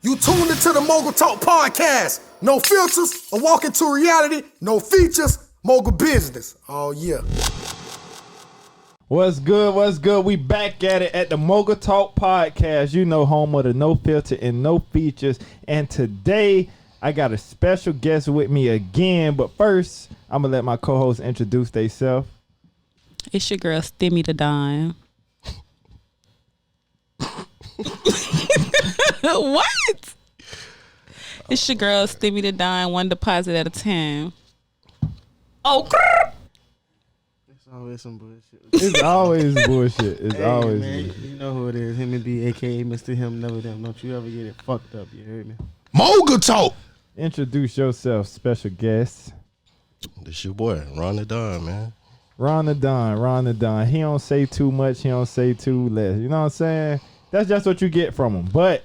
You tuned into the Mogul Talk podcast. No filters, a walk into reality, no features, mogul business. Oh, yeah. What's good? What's good? We back at it at the Mogul Talk podcast. You know, home of the no filter and no features. And today, I got a special guest with me again. But first, I'm going to let my co-hosts introduce themselves. It's your girl, Stimmy the Dime. What? It's your girl, Stimmy the Dime, one deposit at a time. Oh, It's always some bullshit. It's always bullshit. It's Hey, always man, bullshit. you know who it is. Him and B, a.k.a. Mr. Him, Never Them. Don't you ever get it fucked up, you heard me? Mogul Talk. Introduce yourself, special guest. This your boy, Ron the Don, man. Ron the Don. He don't say too much. He don't say too less. You know what I'm saying? That's just what you get from him. But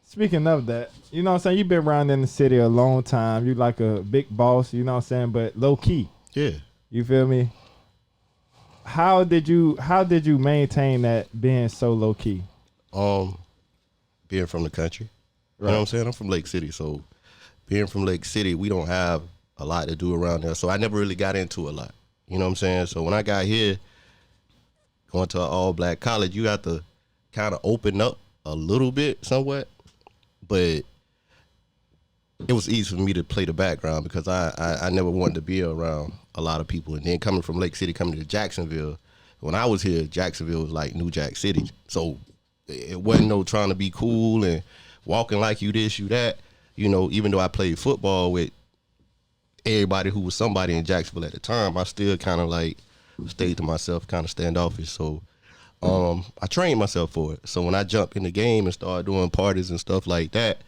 speaking of that, you know what I'm saying? You've been around in the city a long time. You like a big boss, you know what I'm saying? But low key. Yeah. You feel me? How did you maintain that being so low key? Being from the country. You know what I'm saying? I'm from Lake City, so being from Lake City, we don't have a lot to do around there. So I never really got into a lot. You know what I'm saying? So when I got here, going to an all-black college, you got to kind of open up a little bit somewhat. But it was easy for me to play the background because I never wanted to be around a lot of people. And then coming from Lake City, coming to Jacksonville, when I was here, Jacksonville was like New Jack City. So it wasn't no trying to be cool and walking like you this, you that. You know, even though I played football with everybody who was somebody in Jacksonville at the time, I still kind of like stayed to myself, kind of standoffish. So I trained myself for it. So when I jumped in the game and started doing parties and stuff like that,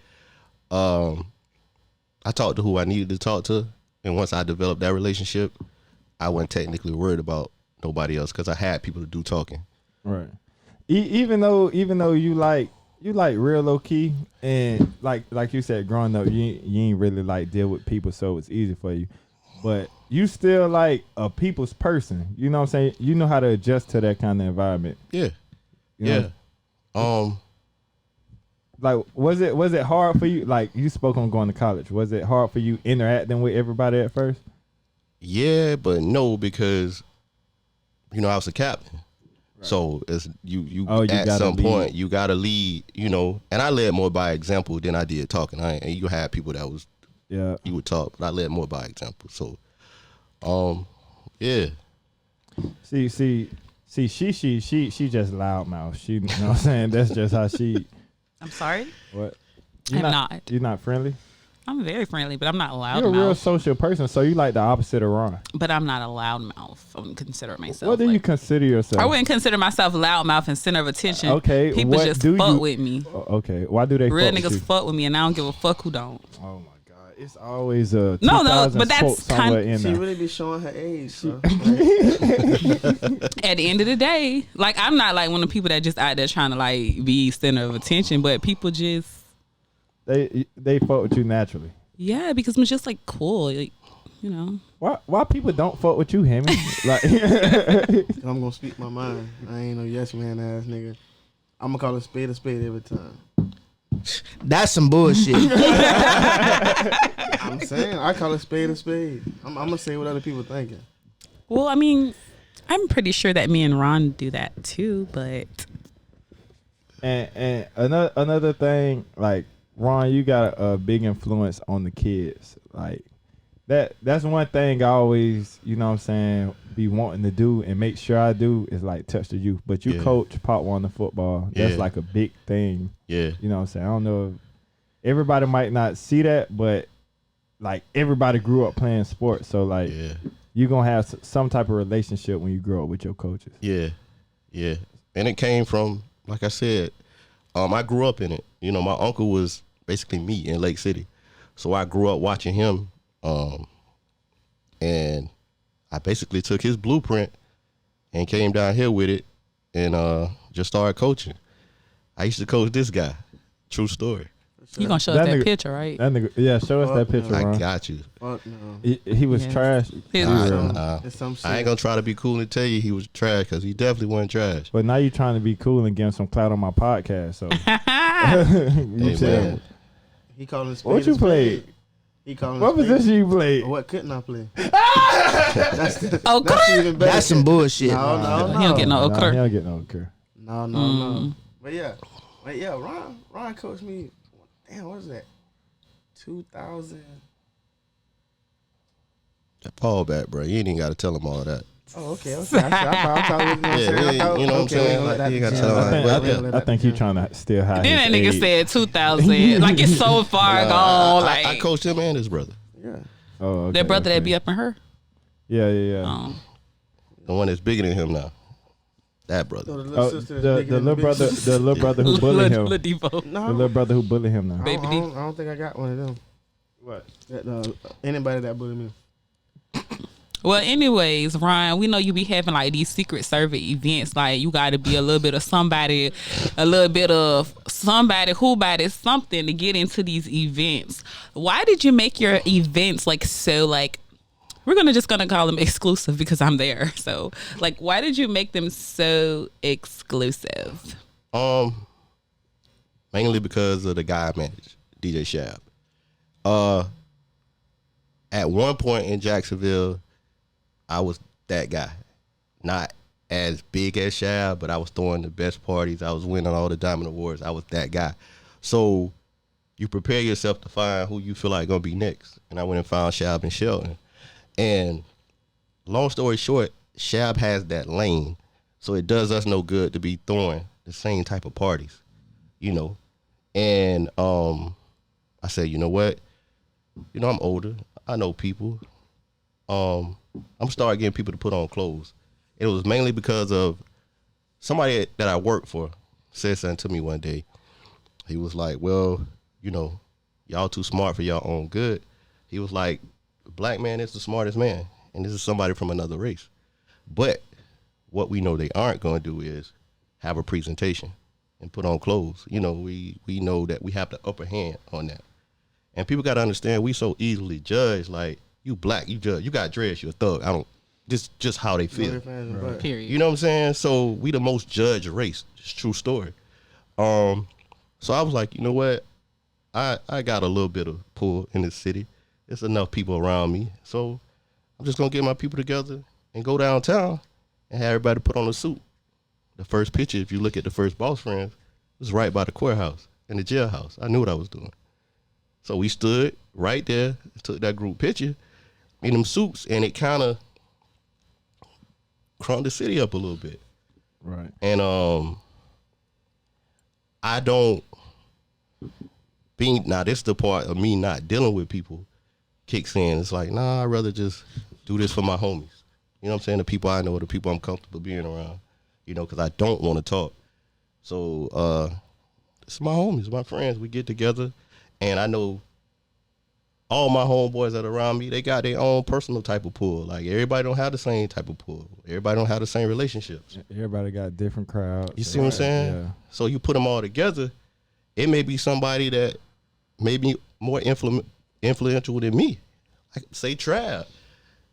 I talked to who I needed to talk to. And once I developed that relationship, I wasn't technically worried about nobody else because I had people to do talking. Right. Even though you like real low key and like you said, growing up, you ain't really like deal with people, so it's easy for you. But you still like a people's person. You know what I'm saying? You know how to adjust to that kind of environment. Yeah. You know? Yeah. Like, was it hard for you? Like, you spoke on going to college. Was it hard for you interacting with everybody at first? Yeah, but no, because I was a captain. Right. So it's you at some point you gotta lead, and I led more by example than I did talking. And you had people that was you would talk, but I led more by example. So yeah. See, she just loudmouth. She, you know what I'm saying? That's just how she. I'm sorry? What? I'm not. You're not friendly? I'm very friendly, but I'm not a loudmouth. You're a real social person, so you like the opposite of Ron. But I'm not a loudmouth. I wouldn't consider myself. What do you consider yourself? I wouldn't consider myself loudmouth and center of attention. Okay. People just fuck with me. Okay. Why do they Real fuck with niggas you? fuck with me, and I don't give a fuck who don't. Oh, my God. It's always a No, but that's somewhere in She there. really be showing her age, so. At the end of the day, like, I'm not like one of the people that just out there trying to like be center of attention, but people just They fuck with you naturally. Yeah, because I'm just like cool, like, Why people don't fuck with you, Hemi? Like, I'm gonna speak my mind. I ain't no yes man ass nigga. I'm gonna call a spade every time. That's some bullshit. I'm saying I call a spade a spade. I'm gonna say what other people thinking. Well, I mean, I'm pretty sure that me and Ron do that too, but and another thing, like, Ron, you got a big influence on the kids. Like, that's one thing I always, you know what I'm saying, be wanting to do and make sure I do is like touch the youth. But you coach Pop Warner football. That's like a big thing. Yeah. You know what I'm saying? I don't know if everybody might not see that, but like everybody grew up playing sports. So like you're going to have some type of relationship when you grow up with your coaches. Yeah. Yeah. And it came from, like I said, I grew up in it. My uncle was basically me in Lake City. So I grew up watching him. And I basically took his blueprint and came down here with it and just started coaching. I used to coach this guy. True story. You gonna show us that picture, right? That nigga, yeah, show us that picture, I Ron. got you. Fuck no. He was Yeah. trash. His- It's some shit. I ain't gonna try to be cool and tell you he was trash because he definitely wasn't trash. But now you trying to be cool and give him some clout on my podcast. So you Hey, said, man. He calling it what you played? He calling What position you played? What couldn't I play? That's even better. That's some bullshit. No. He don't get no Nah, okra. he don't get no okra. No. But yeah, Ron coached me. Damn, what is that? 2000. Fall back, bro. You ain't even got to tell him all that. Oh, okay. I thought we was gonna Yeah, say. you know what I'm saying? Like, you ain't gotta tell him. I think he trying to still hide Then that his nigga age. said 2000. Like it's so far gone. Like I coached him and his brother. Yeah. Oh, okay, that brother okay. that be up in her. Yeah. The one that's bigger than him now. That brother. So the little Oh, sister. the little brother, the little brother who bullied him. Lil Devo. No, The little brother who bullied him now. Baby I D. don't think I got one of them. What? Anybody that bullied me. Well, anyways, Ryan, we know you be having like these secret service events. Like you got to be a little bit of somebody, a little bit of somebody, who-body, something to get into these events. Why did you make your events like so like? We're gonna call them exclusive because I'm there. So like, why did you make them so exclusive? Mainly because of the guy I managed, DJ Shab. At one point in Jacksonville, I was that guy. Not as big as Shab, but I was throwing the best parties. I was winning all the Diamond Awards. I was that guy. So you prepare yourself to find who you feel like gonna be next. And I went and found Shab and Shelton. And long story short, Shab has that lane. So it does us no good to be throwing the same type of parties, you know. And I said, you know what? You know, I'm older. I know people. I'm starting getting people to put on clothes. It was mainly because of somebody that I worked for said something to me one day. He was like, well, you know, y'all too smart for y'all own good. He was like, black man is the smartest man, and this is somebody from another race. But what we know they aren't going to do is have a presentation and put on clothes. You know, we know that we have the upper hand on that. And people got to understand we so easily judge, like, you black, you judge, you got dreads, you a thug. I don't, just how they feel. Right. Period. You know what I'm saying? So we the most judged race. It's a true story. So I was like, you know what? I got a little bit of pull in this city. There's enough people around me. So I'm just going to get my people together and go downtown and have everybody put on a suit. The first picture, if you look at the first Boss Friends, was right by the courthouse and the jailhouse. I knew what I was doing. So we stood right there, took that group picture in them suits, and it kind of crunked the city up a little bit. Right. And I don't being now this is the part of me not dealing with people kicks in. It's like, nah, I'd rather just do this for my homies. You know what I'm saying? The people I know, the people I'm comfortable being around, you know, because I don't want to talk. So it's my homies, my friends. We get together, and I know all my homeboys that are around me, they got their own personal type of pull. Like, everybody don't have the same type of pull. Everybody don't have the same relationships. Everybody got different crowds. You see what I'm saying? Yeah. So you put them all together, it may be somebody that may be more influential than me. Like, say Trav.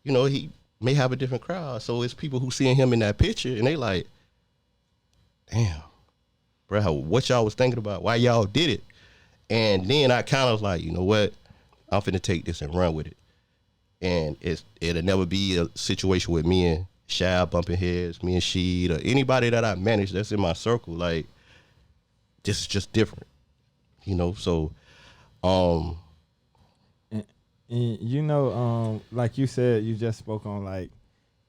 You know, he may have a different crowd. So it's people who seeing him in that picture, and they like, damn, bro, what y'all was thinking about? Why y'all did it? And then I kind of like, you know what? I'm finna take this and run with it. And it'll never be a situation with me and Shab bumping heads, me and Sheed, or anybody that I manage that's in my circle. Like, this is just different, you know? So, And you know, like you said, you just spoke on, like,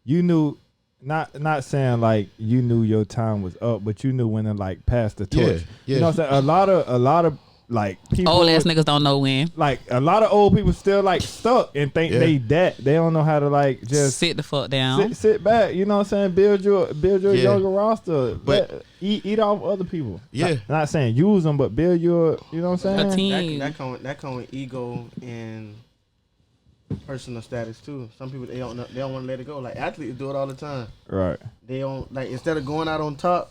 you knew, not saying like you knew your time was up, but you knew when to like pass the torch. Yeah. You know what I'm saying? A lot of like people, Old ass niggas don't know when. like a lot of old people still like stuck and think Yeah. they don't know how to like just Sit the fuck down. sit back. You know what I'm saying? Build your Yeah. younger roster, But- eat off other people. Yeah. Not saying use them, but build your. You know what I'm A saying? team. That come with ego and personal status too. Some people they don't want to let it go. Like, athletes do it all the time. Right. They don't, like, instead of going out on top,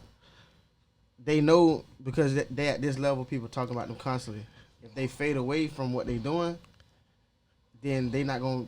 they know because they at this level, people talking about them constantly. if they fade away from what they doing, then they not gonna.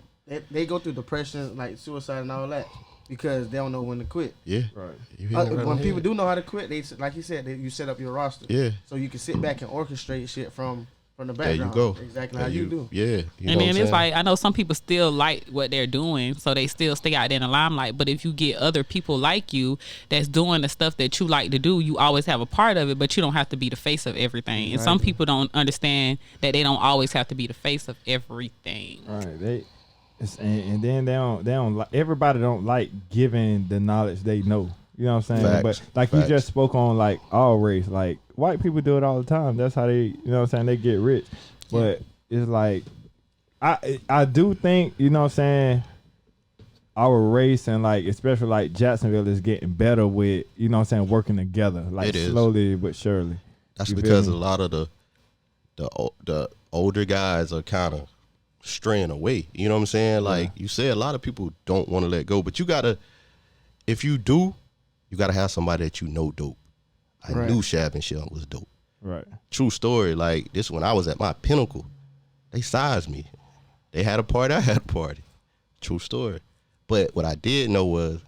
They go through depression, like suicide and all that, because they don't know when to quit. Yeah. Right. You hit it right on When the people head. do know how to quit, they like you said, you set up your roster. Yeah. So you can sit back and orchestrate shit from the There background. you go. Exactly There how you do. Yeah. You know And what then I'm it's saying? like, I know some people still like what they're doing, so they still stay out there in the limelight. But if you get other people like you that's doing the stuff that you like to do, you always have a part of it, but you don't have to be the face of everything. And some people don't understand that they don't always have to be the face of everything. Right. And then they don't everybody don't like giving the knowledge they know. You know what I'm saying? Facts. But like Facts. you just spoke on, like all race, like white people do it all the time. That's how they, you know what I'm saying, they get rich. But it's like I do think, you know what I'm saying, our race and like especially like Jacksonville is getting better with, you know what I'm saying, working together. Like It is. slowly but surely. That's You feel because me? a lot of the older guys are kind of straying away. You know what I'm saying? Like you said, a lot of people don't want to let go, but you gotta, if you do, you gotta have somebody that you know dope. I knew Shab and Shell was dope. Right. True story. Like this, when I was at my pinnacle, they sized me. They had a party, I had a party. True story. But what I did know was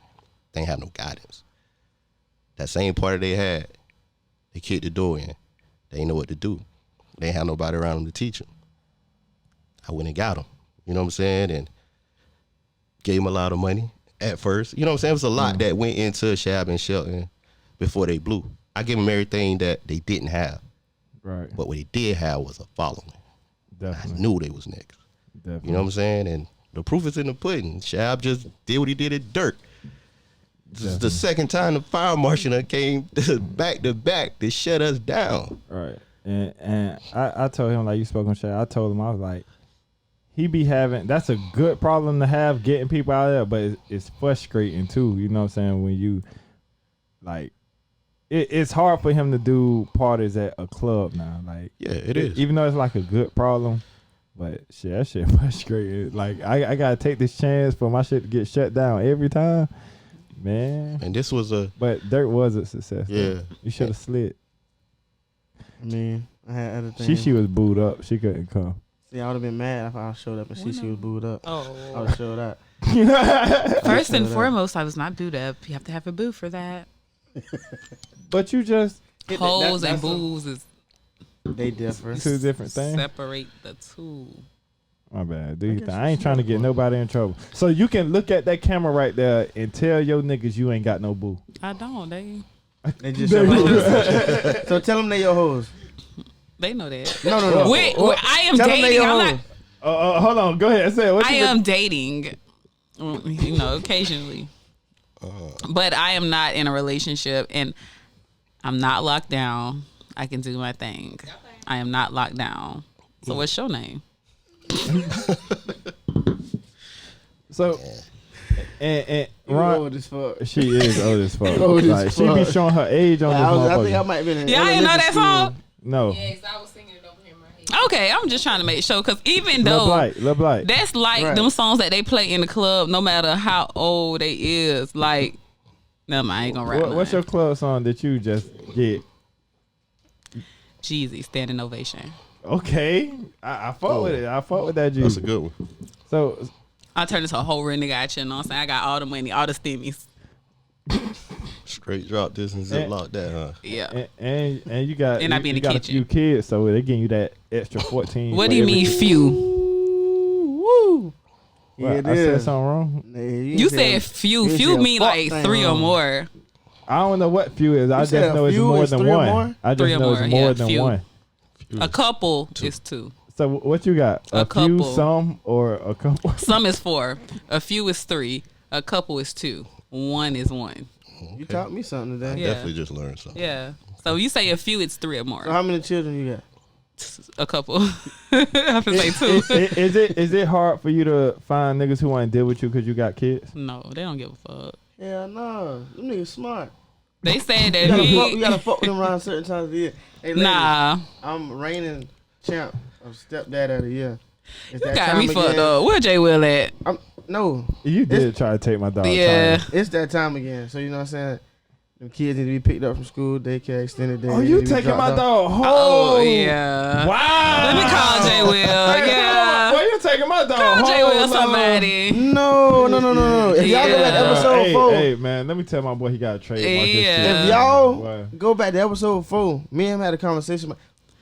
they ain't have no guidance. That same party they had, they kicked the door in. They ain't know what to do. They ain't have nobody around them to teach them. I went and got them. You know what I'm saying? And gave them a lot of money at first. You know what I'm saying? It was a lot that went into Shab and Shelton before they blew. I gave them everything that they didn't have. Right. But what they did have was a following. I Definitely. knew they was next. Definitely. You know what I'm saying? And the proof is in the pudding. Shab just did what he did at Dirt. This is the second time the fire marshal came back to back to shut us down. Right. And I told him, like you spoke on Shaq, I told him, I was like, he be having, that's a good problem to have, getting people out there, but it's frustrating too. You know what I'm saying? When you, like, it's hard for him to do parties at a club now. Like, Yeah, it is. Even though it's like a good problem, but shit, that shit frustrating. Like, I gotta take this chance for my shit to get shut down every time. Man. And this was a, But Dirt was a success. Yeah. Though. You should have slid. I mean, I had other things. She was booed up. She couldn't come. See, I would have been mad if I showed up and she was booed up. I Oh. would have showed up. First and Shut up. foremost, I was not booed up. You have to have a boo for that. But you just Hoes and that's a- boos is They differ. two different things. separate the two. My bad. Do you think? I ain't trying to get nobody in trouble. So you can look at that camera right there and tell your niggas you ain't got no boo. I don't. They just your hoes. So tell them they your hoes. They know that. No. Wait, I am Tell them they dating. your I'm hoes. not. Hold on. Go ahead. Say it. What I you am dating. You know, occasionally. But I am not in a relationship, and I'm not locked down. I can do my thing. I am not locked down. So what's your name? So, and You Ron, old as fuck. she is old as fuck. Old as Like, she be fuck. showing her age on I this think I motherfucker. might have been in Yeah, I didn't know elementary that song. school. No. Yes, I was singing it over here in my head. Okay, I'm just trying to make sure, because even Lil though Blight. Lil Blight. that's like Right. them songs that they play in the club, no matter how old they is, like, no, I ain't gonna rap. What's your club song that you just get? Jeezy standing ovation? Okay. I fuck with it. I fuck with that G. that's a good one. So, I turned into a whole renegade, you know what I'm saying? I got all the money, all the stimmies. Straight drop this and zip lock that, huh? Yeah. and you got, And I be in you the got kitchen. a few kids, so they getting you that extra 14. What for do you every mean kid. few? Woo. Yeah, What, it I said is. something wrong? You said few. Few mean like 3 or more. I don't know what few is. I said just a know it's few more is than 3 or one. more? I just 3 or know more, it's more yeah, than few. one. A couple is 2. So what you got? A A few, couple. some, or a couple? Some is 4. A few is 3. A couple is 2. 1 is 1. You taught me something today. Yeah. Definitely just learned something. Yeah. So you say a few, it's 3 or more. So how many children you got? A couple. I have to say 2. Is it hard for you to find niggas who want to deal with you because you got kids? No, they don't give a fuck. Hell no. Them niggas smart. They said that You gotta fuck with them around certain times of the year. Hey, ladies, nah, I'm reigning champ of stepdad of the year. It's you that got time me fucked again. up. Where J Will at? No, You did try to take my dog. Yeah. it's that time again. So you know what I'm saying? Them kids need to be picked up from school, daycare, extended day. Oh, They you need to be taking dropped my off. dog home? Oh yeah. Wow. my dog. Come Jay Hold with on. somebody. No. If y'all go back to episode 4, Hey, man, let me tell my boy he got a trademark. Yeah. if y'all Boy. go back to episode 4, me and him had a conversation.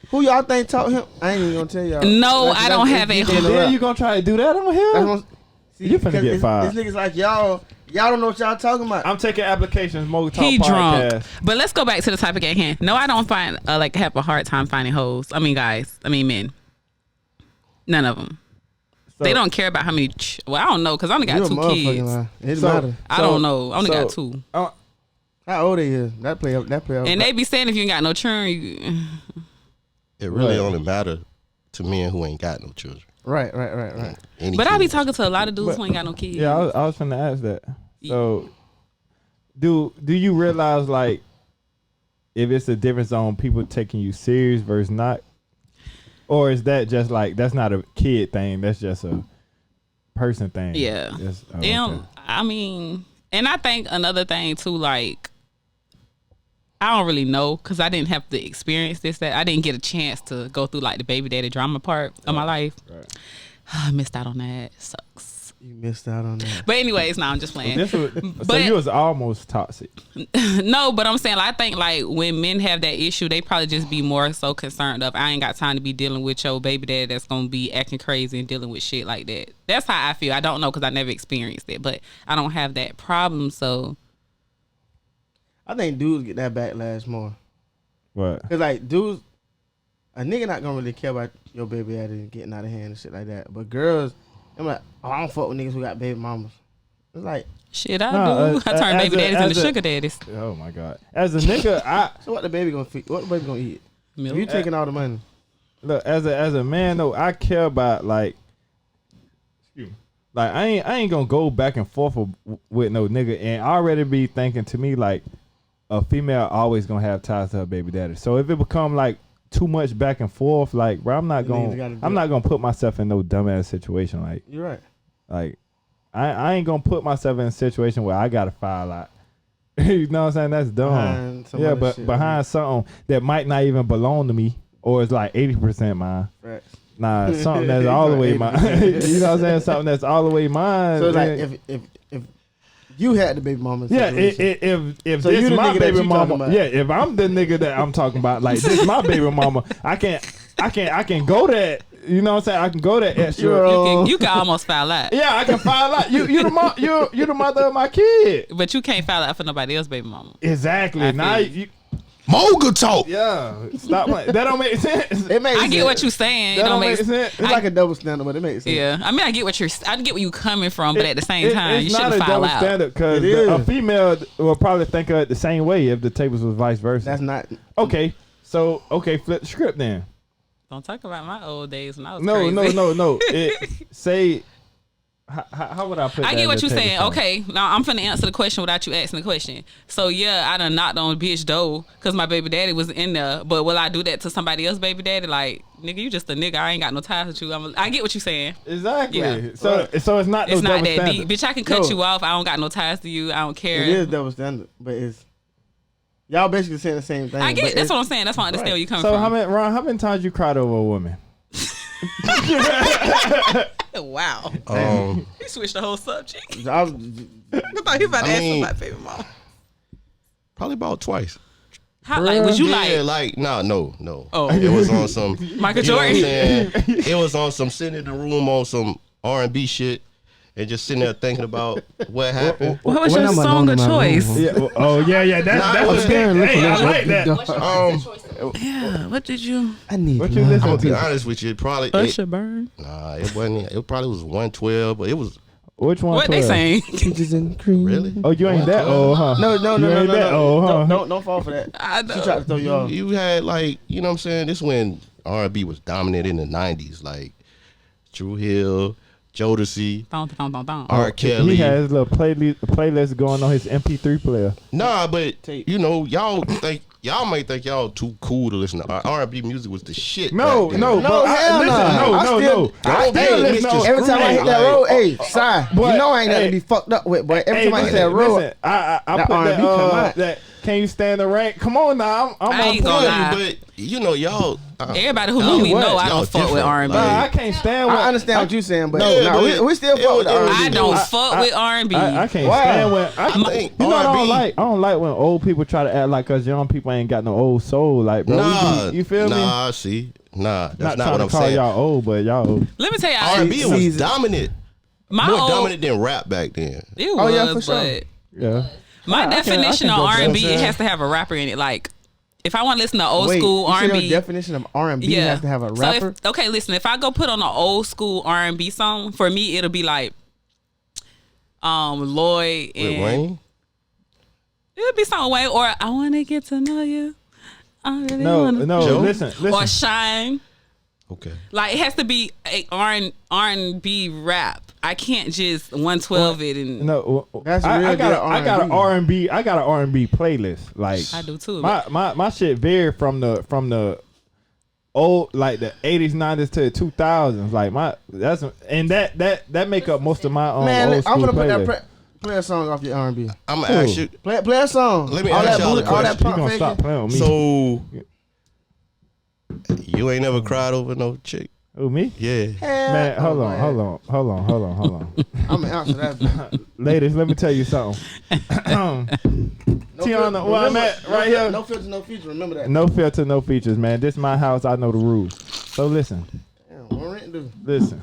Who y'all think taught him? I ain't even gonna tell y'all. No, I don't have a. Then you gonna try to do that on him? You finna get fired. This niggas like y'all don't know what y'all talking about. I'm taking applications. Mogul Talk He Podcast. drunk. But let's go back to the topic at hand. No, I don't find have a hard time finding hoes. I mean, guys. I mean, men. None of them. So- They don't care about how many. Well, I don't know because I only got You a 2 motherfucking kids. lie. It So- matter. I don't know. I only got 2. How old they is? That play up. And they be saying if you ain't got no children, you, It really Right. only matter to men who ain't got no children. Right. Any but I be kids. talking to a lot of dudes But- who ain't got no kids. Yeah, I was finna ask that. So, do you realize like if it's a difference on people taking you serious versus not, or is that just like that's not a kid thing? That's just a person thing. Yeah. Just, oh, Them, okay. I mean, and I think another thing too, like, I don't really know because I didn't have to experience this. That I didn't get a chance to go through like the baby daddy drama part of my life. Right. I missed out on that. Sucks. You missed out on that. But anyways, no, I'm just playing. So But- you was almost toxic. No, but I'm saying like, I think like when men have that issue, they probably just be more so concerned of I ain't got time to be dealing with your baby dad that's gonna be acting crazy and dealing with shit like that. That's how I feel. I don't know because I never experienced it, but I don't have that problem. So I think dudes get that backlash more. What? Cause like dudes, a nigga not gonna really care about your baby daddy getting out of hand and shit like that. But girls, I'm like, oh, I don't fuck with niggas who got baby mamas. It's like, shit, I No, do. I turn as baby a- daddies as into a- sugar daddies. Oh my god! As a nigga, so what the baby gonna feed? What the baby gonna eat? Milk. If you taking all the money, look as a man though, I care about like. Like I ain't gonna go back and forth with no nigga, and I already be thinking to me like a female always gonna have ties to her baby daddy. So if it become like too much back and forth, like bro, I'm not The niggas gotta do gonna put myself in no dumbass situation. you're right. Like I ain't gonna put myself in a situation where I gotta file out. You know what I'm saying? That's dumb. Behind some Yeah, other but shit, behind something that might not even belong to me, or it's like 80% mine. Right. Nah, something that's all the way mine. You know what I'm saying? Something that's all the way mine. So it's like yeah. if you had the baby mama, Yeah, situation, if So this you the my nigga that baby you talking mama, about. yeah, if I'm the nigga that I'm talking about, like this my baby mama, I can go that, you know what I'm saying? I can go that extra. You can almost file out. Yeah, I can file out. You the mother of my kid. But you can't file out for nobody else, baby mama. Exactly. I Now feel you, Mogul Talk. yeah, stop playing. That don't make sense. it makes I get sense. what you're saying. It That don't don't make make sense. It's like a double standard, but it makes sense. Yeah, I mean, I get what where you coming from, but at the same time, you it's not shouldn't a file double out. standard because It is. a female will probably think of it the same way if the tables was vice versa. That's not. Okay, flip the script then. Don't talk about my old days when I was No, crazy. no. Say, how would I put that? I get in what the you're saying. table Okay, now I'm finna answer the question without you asking the question. So yeah, I done knocked on bitch door because my baby daddy was in there. But will I do that to somebody else baby daddy? Like, nigga, you just a nigga. I ain't got no ties with you. I get what you're saying. Exactly. Yeah. So it's not no It's not double that standard. deep. Bitch, I can cut No. you off. I don't got no ties to you. I don't care. It is double standard, but it's y'all basically saying the same thing. I get but it. That's it's- what I'm saying. That's why I understand where you coming So from. how many times you cried over a woman? Wow. He switched the whole subject. I was- I thought he about to I ask mean- about baby mama. Probably about twice. How, like, was you Yeah, like, no. Oh. It was on some Michael you know what I'm Jordan? saying? It was on some sitting in the room on some R&B shit and just sitting there thinking about what happened. What was When your am I song going of to my room? choice? Yeah. Yeah. That was scared, look Hey, for I that. like that. What's your choice? Yeah. What did you? I need. What you love. I'm listen gonna be to? honest with you, it probably Usher Burn. nah, it wasn't. It probably was 112, but it was Which one? What they 12? saying? Peaches and cream. really. Oh, you ain't that old, huh? No, You ain't that old, huh? Don't fall for that. I She know. tried to throw you off. You had like, you know what I'm saying? This when R&B was dominant in the 90s, like True Hill, Jodeci, Don, don, don, don. R. Kelly. He has his little playlist going on his MP3 player. Nah, but Tape. you know, y'all might think y'all too cool to listen to R&B music was the shit. No, back then. no, No, bro. hell Listen, no. I still- I still Hey, listen Mr. to Every time I hit that Like- road, hey, sorry, Boy, you know I ain't nothing hey. to be fucked up with, boy. Every Hey, time I hit that road, listen, I that put R&B come out. that Can you stand the rank? Come on now, I'm I on ain't gonna point. lie. But you know, y'all. Everybody who know me what? know I Y'all don't fuck with different. R&B. Nah, I can't stand. I understand what you're saying, but Yeah, no, but we still fuck with the R&B. I don't fuck with R&B. I can't Why? stand when I think you know what I don't R&B like. I don't like when old people try to act like us young people ain't got no old soul. Like, bro, Nah, you feel me? Nah, see, nah, that's Not not trying what to I'm call saying. y'all old, but y'all old. Let me tell y'all. R&B was dominant, My more old, dominant than rap back then. It was, Oh, yeah, for sure. but Yeah. my I can definition of go back. R&B, it has to have a rapper in it. Like, if I want to listen to old Wait, school you said R&B, your definition of R&B yeah, has to have a So rapper. okay, listen. If I go put on an old school R&B song, for me it'll be like, Lloyd With and Wayne, it'll be something Wayne, or I want to get to know you. I really No, wanna, no. Joe? Listen. or Shine. okay. Like, it has to be a R&B rap. I can't just 112 it and No, That's I real got good I got an R&B. R&B. I got an R&B playlist. Like I do too. my shit varied from the old, like the 80s, 90s to the 2000s. Like that make up most of my Man, old I'm school gonna put playlist. that play a song off your R&B. I'm gonna ask you. Play a song. Let me all ask that y'all a all that question. You pump gonna stop faking. playing with me? So you ain't never cried over no chick? Who, me? Yeah. Man, hold on. I'm gonna answer that. Ladies, let me tell you something. Tiana, where I'm at right here. No filter, no feature. Remember that. No filter, no features, man. This my house. I know the rules. So listen. Damn, what rent do? Listen,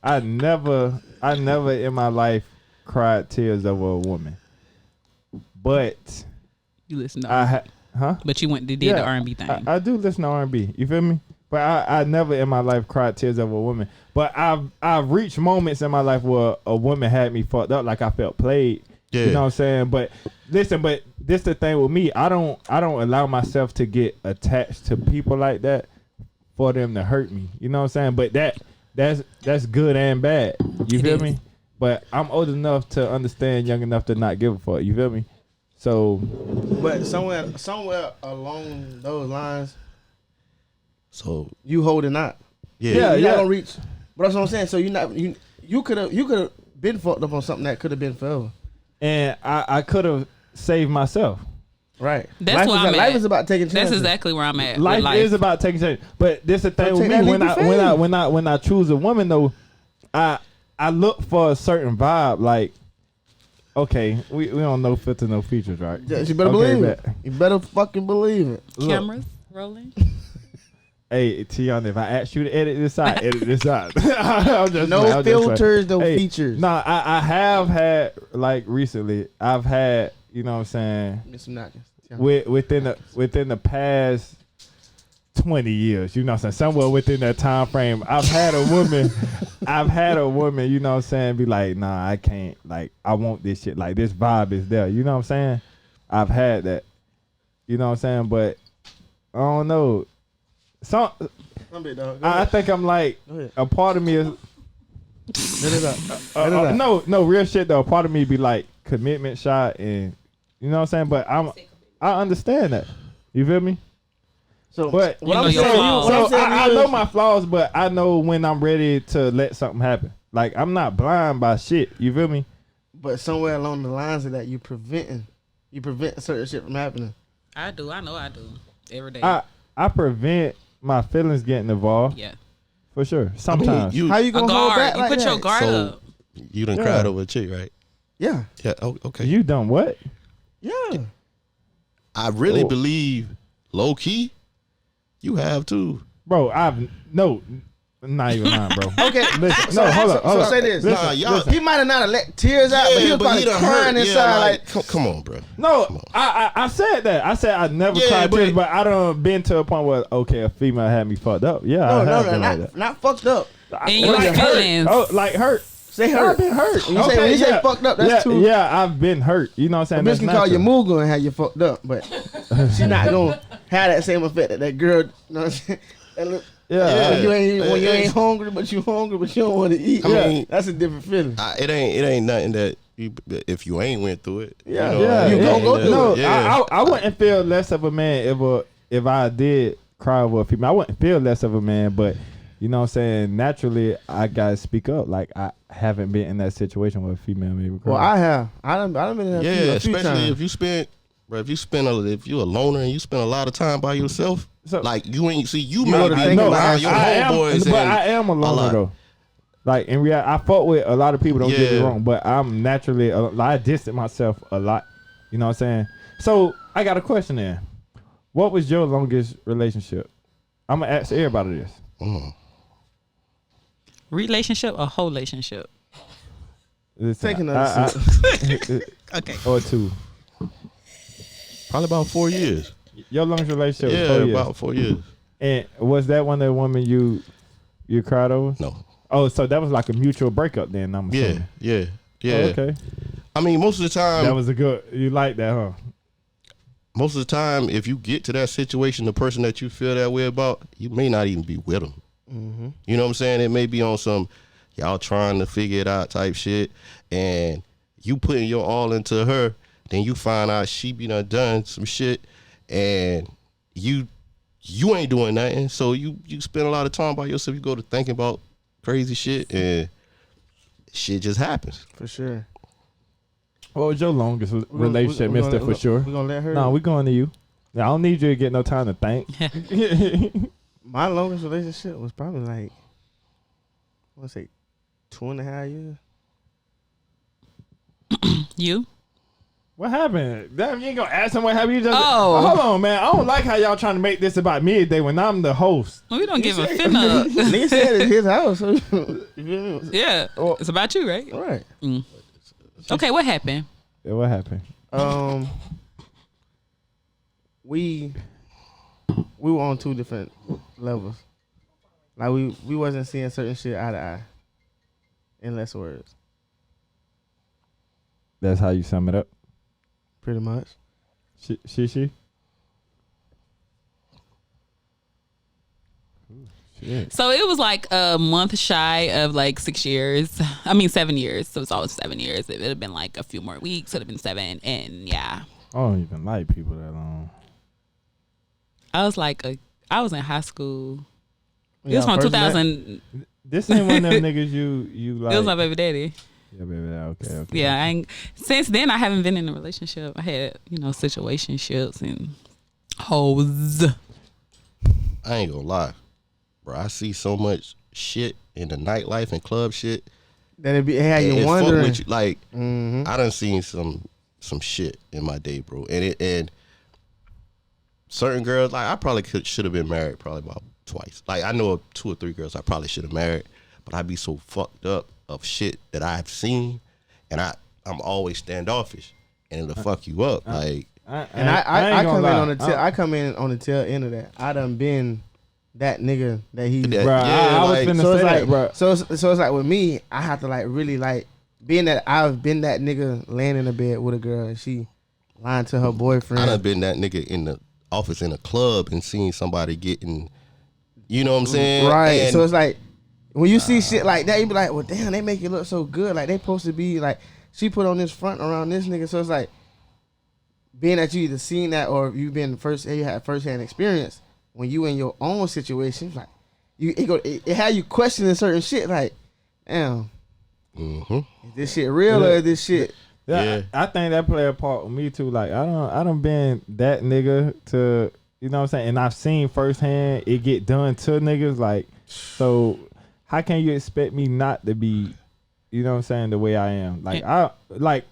I never in my life cried tears over a woman, but you listen to huh? but you went to did the R&B thing. I do listen to R&B. You feel me? But I never in my life cried tears over a woman. But I've reached moments in my life where a woman had me fucked up, like I felt played. Yeah. You know what I'm saying? But listen, this the thing with me. I don't allow myself to get attached to people like that for them to hurt me. You know what I'm saying? But that's good and bad. You feel me? But I'm old enough to understand, young enough to not give a fuck. You feel me? So, But somewhere along those lines, So you holding out. yeah. You're not gonna reach. But that's what I'm saying. So you could have been fucked up on something that could have been forever. and I could have saved myself. Right. That's where I'm at. Life is about taking chances. That's exactly where I'm at. Life, with is about taking chances. But this the thing So with take me that leap of faith. when I choose a woman though, I look for a certain vibe. Like, okay, we don't know filter, no features, right? Yes, you better Okay, believe bet. it. You better fucking believe it. Look, cameras rolling. hey, Tiana, if I ask you to edit this out, edit this out. I'm just No playing, I'm just filters, no playing. Hey, features. Nah, I have had, like, recently, I've had, you know what I'm saying, Get some knockings. within the past 20 years, you know what I'm saying, somewhere within that time frame, I've had a woman, you know what I'm saying, be like, nah, I can't, like, I want this shit, like, this vibe is there, you know what I'm saying? I've had that, you know what I'm saying, but I don't know. Some Big dog. I think I'm like, Go ahead. a part of me is Let it out. no real shit though. A part of me be like commitment shot, and you know what I'm saying. But I understand that. You feel me? So, But You know your flaws. so what I'm I saying know is- my flaws, but I know when I'm ready to let something happen. Like, I'm not blind by shit. You feel me? But somewhere along the lines of that, you prevent certain shit from happening. I do. I know I do. Every day. I prevent my feelings getting involved. Yeah. For sure. Sometimes. you How you A gonna hold guard. back You like put that? your guard So- up. you done Yeah. cried over a chick, right? Yeah, Yeah. Oh, okay. You done what? yeah. I really Oh. believe, low key, you have too. Bro, not even lying, bro. Okay, Listen, so, no, hold so, up, hold so up. say this. Nah, y'all. He might have not let tears out, but he was probably done crying hurt. inside. Yeah, like, come on, bro. No, I said that. I said I never Yeah, cried but- tears, but I done been to a point where, okay, a female had me fucked up. Yeah, I have been like that. not fucked up. And your Like feelings. hurt. Oh, like hurt. Say I've hurt. been hurt. When you say fucked up, that's yeah, too. Yeah, I've been hurt. You know what I'm saying? A bitch That's can call you natural. Mogul and have you fucked up, but she not gonna have that same effect that girl. You know what I'm saying? That look, Yeah. when you It's- ain't hungry, but you hungry, but you don't want to eat. I mean- that's a different feeling. It ain't nothing that if you ain't went through it. Yeah. Yeah, You yeah. gonna go through No, it. Yeah. I wouldn't feel less of a man if I did cry over a female. I wouldn't feel less of a man, but you know what I'm saying? Naturally, I gotta speak up. Like, I haven't been in that situation where a female made me cry. Well, I have. I done been in that Yeah, a few especially times. if you spent Bro, if you're a loner and you spend a lot of time by yourself, So- like you ain't see you know might the be thing about around your homeboys. but I am a loner lot. though. Like in reality, I fuck with a lot of people. Don't get me Yeah. wrong, but I'm naturally I distance myself a lot. You know what I'm saying? So I got a question there. What was your longest relationship? I'm gonna ask everybody this. Relationship or whole relationship? Listen, Take another sip. Okay. or two. Probably about 4 years. Your longest relationship was Yeah, 4 years. about 4 years. And was that one of the women you cried over? No. Oh, so that was like a mutual breakup then, I'm Yeah, assuming. yeah, yeah. Oh, okay. I mean, most of the time, That was a good, you like that, huh? most of the time, if you get to that situation, the person that you feel that way about, you may not even be with them. Mm-hmm. You know what I'm saying? It may be on some y'all trying to figure it out type shit, and you putting your all into her, then you find out she be done some shit, and you ain't doing nothing. So you spend a lot of time by yourself. You go to thinking about crazy shit, and shit just happens. For sure. What was your longest relationship, mister, for sure? We gonna let her. No, we going to you. I don't need you to get no time to think. My longest relationship was probably like, I want to say 2.5 years. You? What happened? Damn, you ain't gonna ask him what happened. You just Oh. hold on, man. I don't like how y'all trying to make this about me today when I'm the host. We don't give a finna. Nigga said it's his house. So, you feel me? Yeah. It's about you, right? Right. Okay, what happened? Yeah, what happened? We were on 2 different levels. Like we wasn't seeing certain shit eye to eye. In less words, That's how you sum it up. pretty much. She. Shit. So it was like a month shy of like 6 years. I mean 7 years. So it's always 7 years. It would have been like a few more weeks. It would have been 7. And yeah, I don't even like people that long. I was in high school. It Yeah, was from first 2000. This ain't one of them niggas you like. It was my baby daddy. Yeah, baby. Okay. Yeah, since then I haven't been in a relationship. I had situationships and hoes. I ain't gonna lie, bro. I see so much shit in the nightlife and club shit. That it had and you fuck wondering. with you. Like Mhm. I done seen some shit in my day, bro. And certain girls, like I probably should have been married probably about twice. Like I know of 2 or 3 girls I probably should have married, but I'd be so fucked up of shit that I've seen, and I'm always standoffish, and it'll fuck you up. Like And I come in on the tail end of that. I done been that nigga that he. That- Bro, yeah, I was like- finna So say it's that, like, bro. so it's like with me, I have to like really like being that I've been that nigga laying in the bed with a girl and she lying to her I done boyfriend. been that nigga in the office in a club and seen somebody getting, you know what I'm saying? Right. And So it's like when you see shit like that, you be like, well, damn, they make it look so good. Like they supposed to be like she put on this front around this nigga. So it's like being that you either seen that or you been you had first hand experience when you in your own situation. Like it had you questioning certain shit. Like, damn, is this shit real or is this shit? Yeah, I think that play a part with me too. Like I don't been that nigga to, you know what I'm saying, and I've seen firsthand it get done to niggas. Like, so how can you expect me not to be, you know what I'm saying, the way I am? Like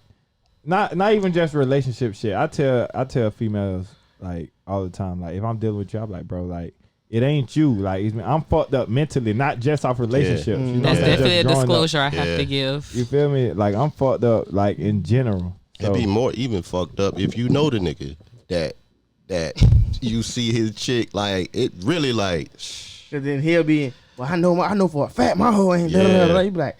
not even just relationship shit. I tell females like all the time, like if I'm dealing with you, I'm like, bro, like it ain't you. Like I'm fucked up mentally, not just off relationships. You know, That's what I'm saying? definitely a Just growing up. disclosure I have to give. You feel me? Like I'm fucked up, like in general. It'd be more even fucked up if you know the nigga that you see his chick, like it really like. Cause then he'll be, well, I know for a fact my hoe ain't. Yeah. You be like,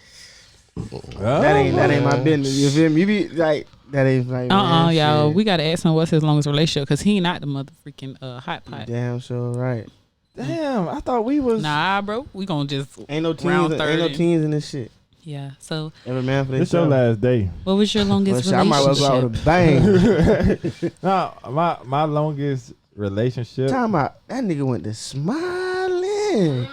that ain't my business. You feel me? You be like, that ain't like. man, Y'all. shit. We gotta ask him what's his longest relationship because he not the motherfucking hot pot. Damn sure right. Damn, I thought we was. Nah, bro. We gonna just Ain't no teens. round Ain't 30. no teens in this shit. Yeah. So Every man for This your themselves. last day. what was your longest Well, shit, I might well go out relationship? with a bang. No, my longest relationship. Talking about that nigga went to smiling.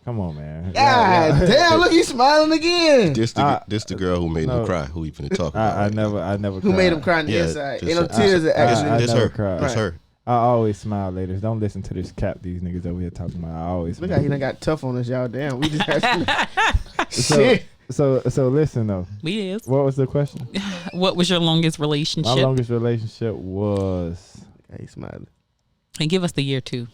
Come on, man. God damn! Look, he's smiling again. This the girl who made him cry. Who you finna talk about? I never. Who cried. made him cry on the Yeah, inside? just- Ain't no tears that actually. I This never her. cried. This her. I always smile, ladies. Don't listen to this cap these niggas over here talking about. I always Look smile. how he done got tough on us, y'all. Damn, we just actually. So, Shit. so listen though. We is. What was the question? What was your longest My relationship? longest relationship was. Yeah, he smiling. And give us the year too.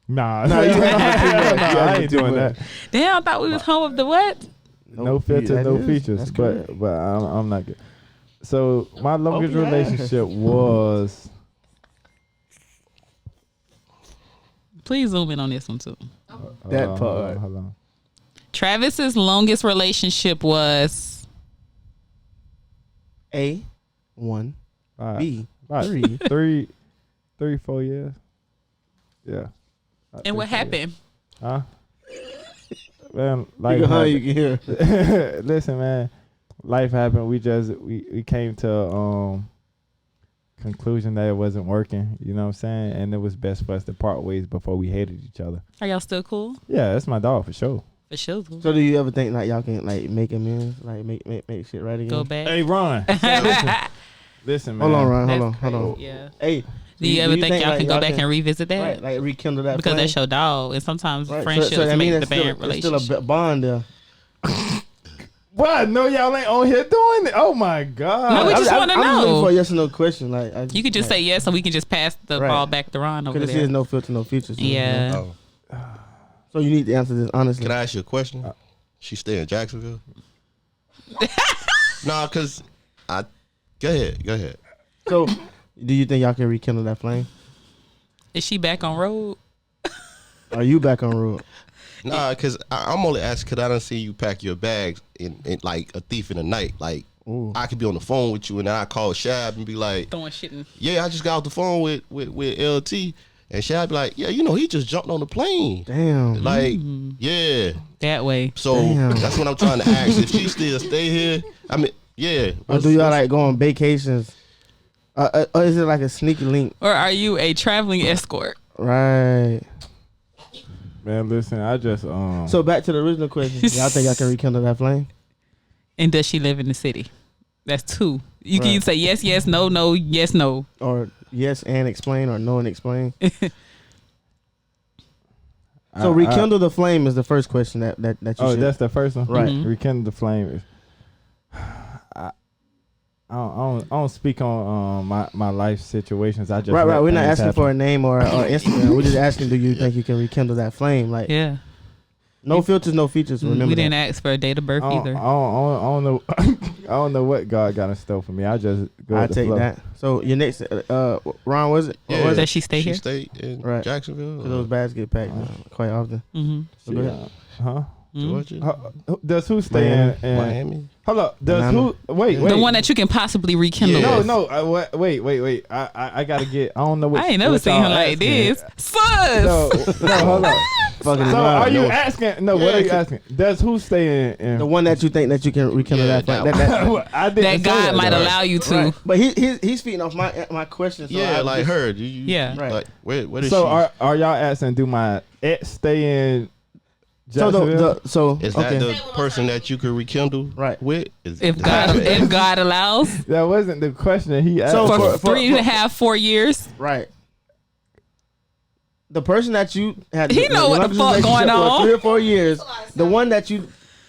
Nah, No, you I ain't doing that. Damn, I thought we was home of the what? No filter, no That's features. correct. But I'm not good. So my longest yeah. relationship was. Please zoom in on this one too. That Hold part. Hold on. Travis's longest relationship was A, 1, About- B, about 3. 4 years. Yeah. About and what 3, 4 years. happened? Huh? Man, You life can, happened. you can hear. Listen, man. Life happened. We came to conclusion that it wasn't working. You know what I'm saying? And it was best for us to part ways before we hated each other. Are y'all still cool? Yeah, that's my dog for sure. For sure. So do you ever think like y'all can like make amends, like make shit right again? Go back. Hey, Ron. Listen, man. Hold on, Ron. That's Hold on. crazy, Yeah. Hey, Do you ever think y'all like, can go back and revisit that? right, like rekindle that Because flame? that's your dog, and sometimes Right, friendships I mean, make the it's still, band it's still relationship. a bond there. What? No, y'all ain't on here doing it. Oh my god. No, we just wanna I'm just looking know. for a yes or no question. Like You could just say yes, and we can just pass the Right. ball back to Ron over because this there. is no filter, no features. Yeah. Oh. So you need to answer this honestly. Can I ask you a question? She stay in Jacksonville? Nah, cause I. Go ahead. So, do you think y'all can rekindle that flame? Is she back on road? Are you back on road? Nah, cause I'm only asking cause I done see you pack your bags in like a thief in the night. Like Ooh. I could be on the phone with you and then I call Shab and be like, Throwing shit in. yeah, I just got off the phone with LT, and Shab be like, yeah, you know, he just jumped on the plane. Damn. Like, yeah. That way. So Damn. that's what I'm trying to ask. If she still stay here, I mean, yeah. Or do y'all like go on vacations? Or is it like a sneaky link? Or are you a traveling escort? Right. Man, listen, I just So back to the original question. Y'all think y'all can rekindle that flame? And does she live in the city? That's two. You can Right. either say yes, yes, no, no, yes, no. Or yes and explain, or no and explain? So rekindle the flame is the first question that you Oh, should. that's the first one. Right. Mhm. Rekindle the flame. I don't speak on my life situations. I just right. let We're not things asking for a happen. name or Instagram. We're just asking, do you think you can rekindle that flame? Like Yeah. no filters, no features. Remember we that. didn't ask for a date of birth I don't, either. I don't know. I don't know what God got in store for me. I just go I with the take flow. that. So your next, Ron, was it? Yeah. Or was Does it? she stay She here? stayed in Right. Jacksonville. So those bags get packed quite often. Mm-hmm. So go ahead. Huh? Georgia, Does who stay in? Miami. Hold up. Does Miami. who? Wait. The one that you can possibly rekindle. Yeah. with. No. Wait. I gotta get. I don't know what. I ain't never what seen y'all him like asking. this. Sus. No, hold up. Fucking So Ron. are you no. asking? No, what Yeah, are you asking? Does who stay in? The one that you think that you can rekindle Yeah, that flame? that That- I didn't That say God might though. allow you to. right. But he's feeding off my question. So Yeah, I like just- her. Yeah. Right. Like where is So she? are y'all asking? Do my ex stay in? So Jacksonville? Is okay. that the person that you could rekindle Right. with? Is If that God, your ex? if God allows, That wasn't the question that he asked. So for for- 3.5, 4 years. Right. The person that you had, He know what the fuck going on. 3 or 4 years. The one that you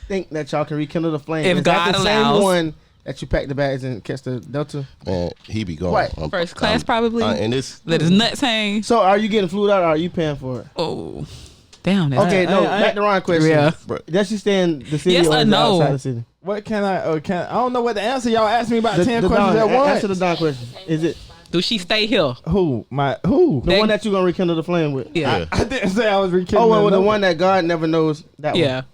think that y'all can rekindle the flame. If is that God the same allows. one that you pack the bags and catch the Delta? Man, he be gone. Right. First class probably. And this Let his nuts hang. So are you getting flued out or are you paying for it? Oh, damn. That's Okay, no. Back to Ron question. Yeah. Does she stay in the city Yes or or is it no? outside the city? What can I? I don't know what the answer. Y'all asked me about 10 The questions Don, at once. answer the Don question. Is it Do she stay here? Who? Who? the one that you gonna rekindle the flame with? Yeah. I didn't say I was rekindling. Oh well, the no- one that God never knows. That Yeah. one.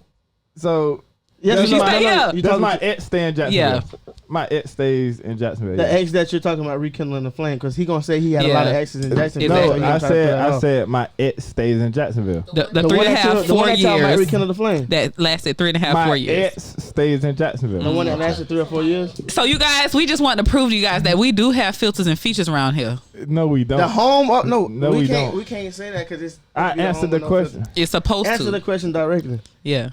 So Yes, That's you my- stay- yeah. you That's talking my to- ex stay in Jacksonville. My ex stays in Jacksonville. the yeah. ex that you're talking about rekindling the flame, because he gonna say he had a Yeah. lot of exes in Jacksonville. Exactly. so he No, gonna I try to put it I off. said my ex stays in Jacksonville. The The 3.5, the one 4 that y'all might years rekindle the flame. that lasted 3.5, My 4 years. ex stays in Jacksonville. The one that lasted 3 or 4 years. So you guys, we just want to prove to you guys that we do have filters and features around here. No, we don't. The home. No, No, we we can't. don't. We can't say that because it's. I it's be a answered home the with no question. filter. It's supposed Answer to. the question directly. Yeah.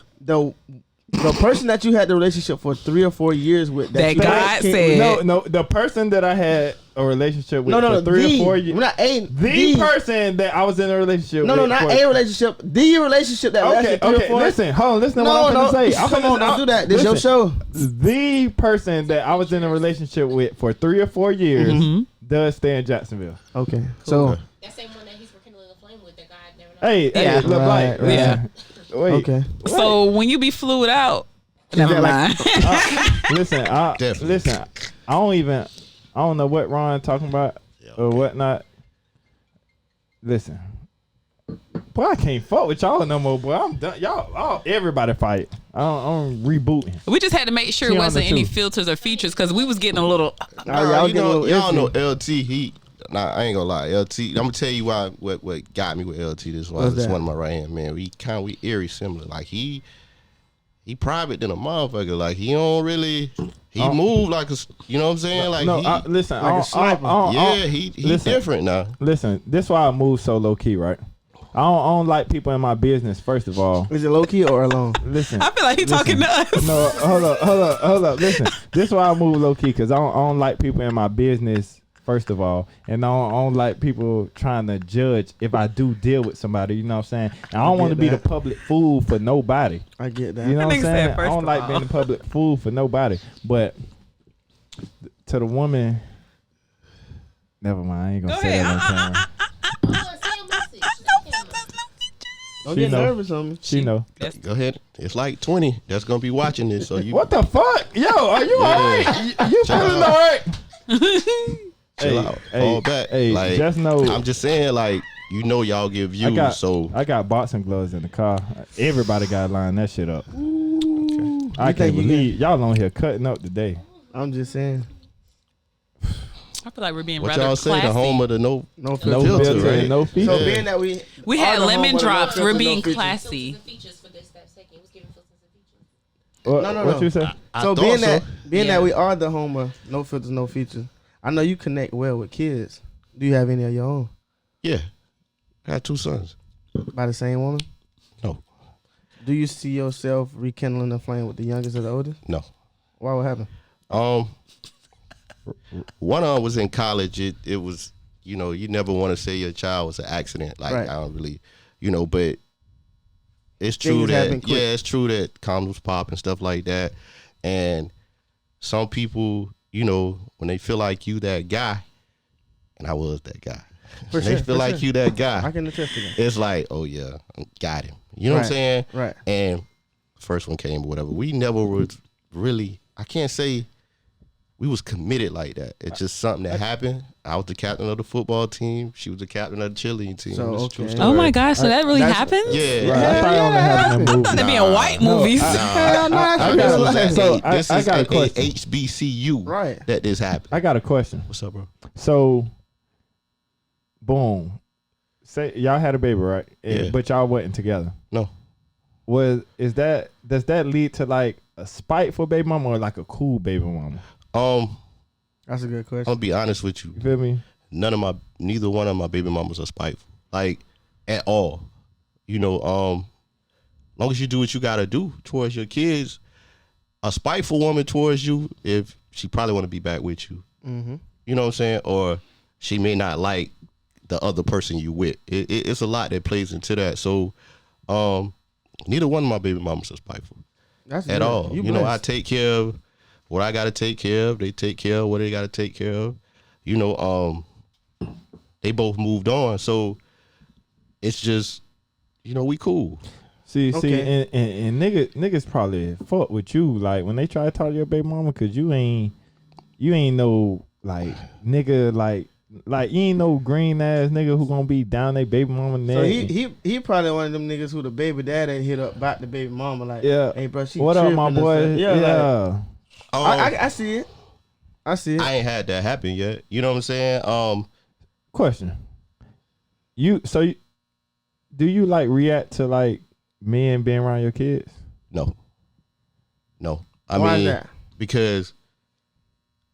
The person that you had the relationship for 3 or 4 years with That you God can't- said- No, the person that I had a relationship with No, for 3 or 4 We're years. not The person that I was in a relationship No, with. no, not for- a relationship. The relationship that Okay, lasted 3 or okay. 4. Listen, hold on. Listen to No, what I'm no. gonna say. Come on, don't do that. This your show. The person that I was in a relationship with for 3 or 4 years Mm-hmm. does stay in Jacksonville. Okay, so That same one that he's rekindling the flame with that God never knows. Hey, Yeah. hey, look Right, like, right. Yeah. Wait, okay. So when you be flued out, never mind. listen, Definitely. listen. I don't know what Ron talking about or whatnot. Listen, boy, I can't fuck with y'all no more, boy. I'm done. Everybody fight. I'm rebooting. We just had to make sure She it on wasn't the any two. filters or features because we was getting a little. Nah, y'all get a little y'all iffy. know LT. I ain't gonna lie. LT. I'm gonna tell you why. What got me with LT? This What's was that? one of my right hand man. We eerie similar. Like he private than a motherfucker. Like he don't really. He move like a. You know what I'm saying? Like No, he. listen. like a sniper. He listen. different now. Listen, this is why I move so low key, right? I don't like people in my business. First of all, Is it low key or alone? listen. I feel like he talking to us. No, hold up. Listen, this is why I move low key because I don't like people in my business. First of all, and I don't like people trying to judge if I do deal with somebody. You know what I'm saying? And I don't want to get be the that. public fool for nobody. I get that. You know what I'm That nigga said saying? I first don't of like all. being the public fool for nobody. But to the woman, never mind. I ain't gonna Go say ahead. that on camera. Come on, say a message. Don't She get know. nervous on me. She know. Go ahead. It's like 20 that's gonna be watching this. So you What the fuck? Yo, are you alright? You Chill feeling out. alright? chill out, fall back. Hey, like just know I'm just saying, like y'all give views. So I got boxing gloves in the car. Everybody got to line that shit up. I You can't think you believe y'all on here cutting up today. I'm just saying. I feel like we're being what rather y'all say? classy. The home of the no No No filter. filter, filter, right? no feature. So Yeah. being that we had are the lemon home of the drops. no We're filter, being no feature. classy. Filters and features for this, that second. It was giving filters and features. What, No. what you say? I So thought being so. that Yeah. that we are the home of no filters, no features. I know you connect well with kids. Do you have any of your own Yeah, I got 2 sons. by the same woman? No. Do you see yourself rekindling the flame with the youngest or the oldest? No. Why would happen? One of them was in college. It was, you never want to say your child was an accident. Like Right. I don't really, but it's true Things happen that quick. it's true that condoms pop and stuff like that. And some people, when they feel like you that guy, and I was that guy. For When they sure, feel for like sure. you that guy. I can attest to that. It's like, oh yeah, got him. You know what I'm Right, saying? right. And first one came or whatever. We never was really, I can't say we was committed like that. It's just something that happened. I was the captain of the football team. She was the captain of the cheerleading team. So, It's a true okay. story. Oh my gosh! So that really That's- happens? Yeah. Right, I thought it only happened in movies. They be in white movies. Hell no, I that's got real a- life. so This I is got a at question. HBCU Right. that this happened. I got a question. What's up, bro? So, boom. Say y'all had a baby, right? Yeah. But y'all wasn't together. No. Does that lead to like a spiteful baby mama or like a cool baby mama? That's a good I'm question. gonna be honest with you. You feel me? Neither one of my baby mamas are spiteful. Like at all. Long as you do what you gotta do towards your kids, a spiteful woman towards you, if she probably wanna be back with you. Mm-hmm. You know what I'm saying? Or she may not like the other person you with. It's a lot that plays into that. So neither one of my baby mamas are spiteful That's at good. all. You I blessed. take care of what I gotta take care of. They take care of what they gotta take care of. They both moved on. So it's just, we cool. See, Okay. and niggas probably fuck with you like when they try to talk to your baby mama because you ain't no like nigga like Like you ain't no green ass nigga who gonna be down they baby mama neck. So he probably one of them niggas who the baby daddy hit up about the baby mama like, Yeah. hey bro, she What up, my tripping and boy? stuff. Yeah. Like, I see it. I see it. I ain't had that happen yet. You know what I'm saying? Question. Do you like react to like men being around your kids? No. Why I mean, is that? because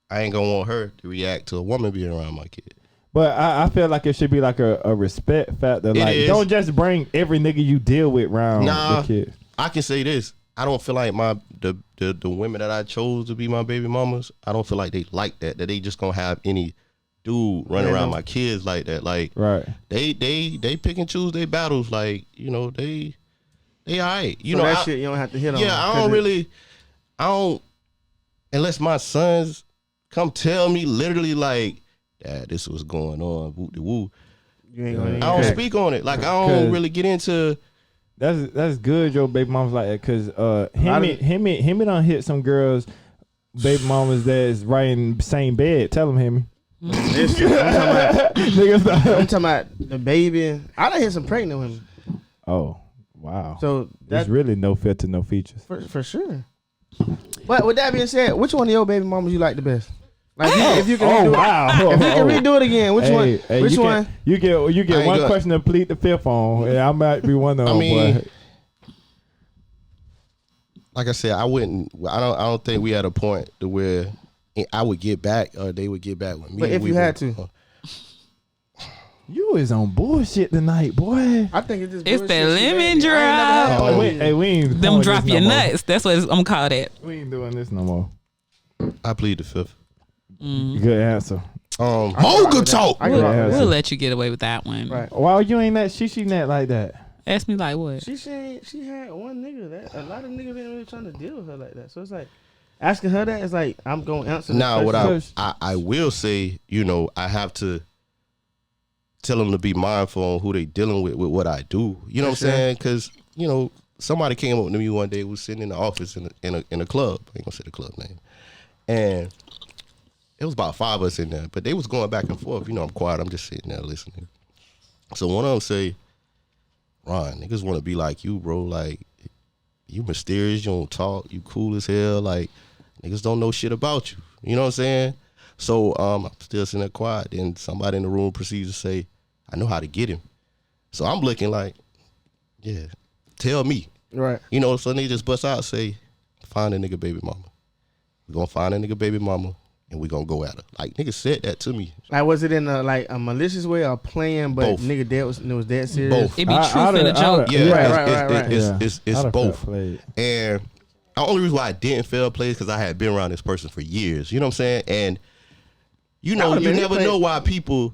I ain't gonna want her to react to a woman being around my kid. But I feel like it should be like a respect factor. It Like is. don't just bring every nigga you deal with around Nah. the kids. I can say this. I don't feel like the women that I chose to be my baby mamas, I don't feel like they like that they just gonna have any dude running around my kids like that. Like Right. they pick and choose their battles. Like, you know, they all right. You So know, that shit you don't have to hit on. yeah, I don't unless my sons come tell me literally like, Dad, this was going on, woo de woo. You ain't gonna I don't speak on it. Like I don't really get into. That's good. Your baby mama's like that because him done hit some girls, baby mamas that's right in the same bed. Tell him, Hemi. Listen, I'm talking about the baby. I done hit some pregnant women. Oh wow. So There's that really no filter, no features. for sure. But with that being said, which one of your baby mamas you like the best? Like if you can redo it, if you can redo it again, which one? Which one? You get ain't one good. question to plead the fifth on. And I might be one of them. I mean, but like I said, I don't think we had a point to where I would get back or they would get back with me. But if you had to. you is on bullshit tonight, boy. I think it's just It's bullshit that shit, lemon man. I ain't never drop. had Oh, one. We ain't Them doing drop this your no more. nuts. That's what I'm gonna call that. We ain't doing this no more. I plead the fifth. Good answer. Mogul Talk. I We'll, can rock with Yeah. we'll that. let you get away with that one. Right. Why you ain't that she net like that? Ask me like what? She said she had one nigga that a lot of niggas ain't really trying to deal with her like that. So it's like asking her that is like I'm gonna answer. this Now, what question. I will say, you know, I have to tell them to be mindful on who they dealing with what I do. You know what I'm saying? Because, you know, somebody came up to me one day, was sitting in the office in a club. I ain't gonna say the club name. And it was about 5 of us in there, but they was going back and forth. You know, I'm quiet. I'm just sitting there listening. So one of them say, Ron, niggas want to be like you, bro. Like, you mysterious. You don't talk. You cool as hell. Like, niggas don't know shit about you. You know what I'm saying? So I'm still sitting there quiet. Then somebody in the room proceeds to say, I know how to get him. So I'm looking like, yeah, tell me. Right. You know, so they just bust out and say, find a nigga baby mama. We're going to find a nigga baby mama, and we're going to go at her. Like, niggas said that to me. Like, was it in a malicious way or playing, but Both. nigga dead was dead serious? Both. It be truth in a joke. Yeah, Right. it's I'd have both. felt played. And the only reason why I didn't fail play is because I had been around this person for years. You know what I'm saying? And, you know, would've you been never play- know why people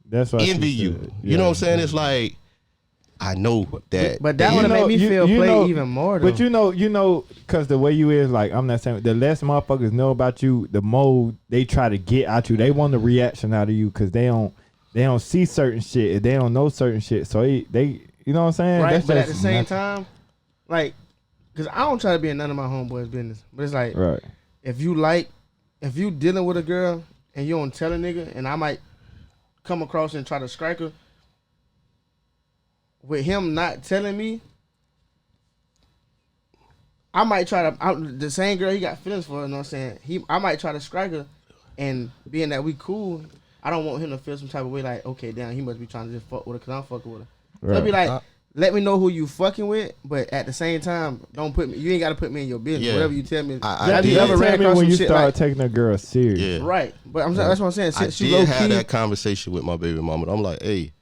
That's what envy you. You know what I'm saying? It's like, I know that. But that they- would have made me feel play even more. Though. But you know, because the way you is, like, I'm not saying, the less motherfuckers know about you, the more they try to get at you. They want the reaction out of you because they don't see certain shit. They don't know certain shit. So they you know what I'm saying? right? That's But at the just same nothing. time, like, because I don't try to be in none of my homeboys' business. But it's like, Right. if you dealing with a girl and you don't tell a nigga, and I might come across and try to strike her, with him not telling me, I might try to, the same girl he got feelings for, you know what I'm saying? I might try to strike her, and being that we cool, I don't want him to feel some type of way like, okay, damn, he must be trying to just fuck with her because I'm fucking with her. So I'd be like, let me know who you fucking with, but at the same time, don't put me, you ain't got to put me in your business. Yeah. Whatever you tell me. I You did. ever ran tell me across when some you shit start like- taking a girl serious. Yeah. Right. But that's what I'm saying. I Since you did low have key, that conversation with my baby mama. I'm like, hey,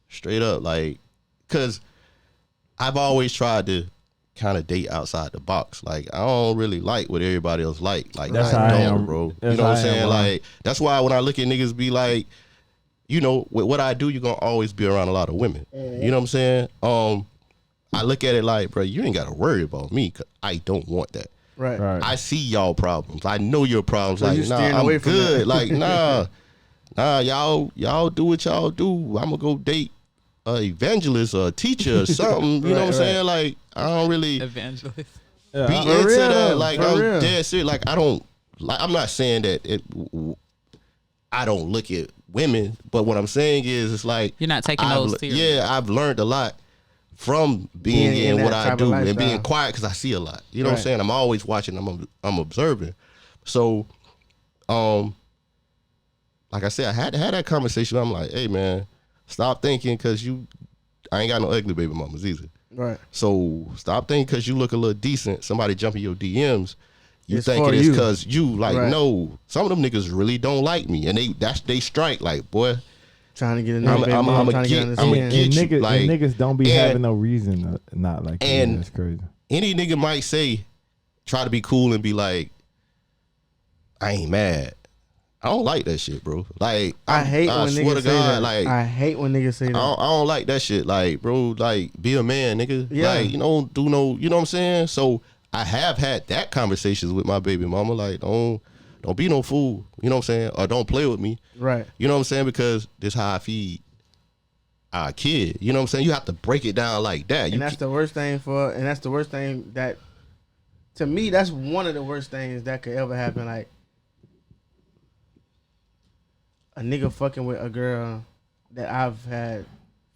straight up, like, because I've always tried to kind of date outside the box. Like, I don't really like what everybody else like. Like, That's I how I don't, am. bro. That's You know what how I'm I am, saying? bro. Like, that's why when I look at niggas be like, you know, with what I do, you're going to always be around a lot of women. You know what I'm saying? I look at it like, bro, you ain't got to worry about me because I don't want that. right. I see y'all problems. I know your problems. So like, you nah, steering I'm away from good. that. Like, nah, y'all do what y'all do. I'm gonna go date a evangelist or a teacher or something. You know what I'm saying? Like, I don't really Evangelist. be Yeah, For into real, that. Like, for I'm real. dead serious. Like, I don't. Like, I'm not saying that I don't look at women. But what I'm saying is, it's like You're not taking I've, those serious. Yeah, I've learned a lot from being Being in in what that I type of do and lifestyle. being quiet because I see a lot. You know what I'm Right. saying? I'm always watching. I'm observing. So, like I said, I had to have that conversation. I'm like, hey man, stop thinking because I ain't got no ugly baby mamas either. Right. So stop thinking because you look a little decent, somebody jumping your DMs, you It's think for it is you. because you. Like, Right. no, some of them niggas really don't like me, and they strike. Like, boy, Trying to get a I'm nigga, baby I'ma mom, trying to get- get I'ma understand. get- And you, niggas, like, and niggas don't be and- having no reason to not like you. and- That's crazy. any nigga might say, try to be cool and be like, I ain't mad. I don't like that shit, bro. Like, I hate when swear niggas to say God, that. like, I hate when niggas say that. I don't like that shit. Like, bro, like, be a man, nigga. Yeah. Like, do no, you know what I'm saying? So I have had that conversations with my baby mama. Like, don't be no fool. You know what I'm saying? Or don't play with me. Right. You know what I'm saying? Because this how I feed our kid. You know what I'm saying? You have to break it down like that. You And that's the worst thing that, to me, that's one of the worst things that could ever happen. Like, a nigga fucking with a girl that I've had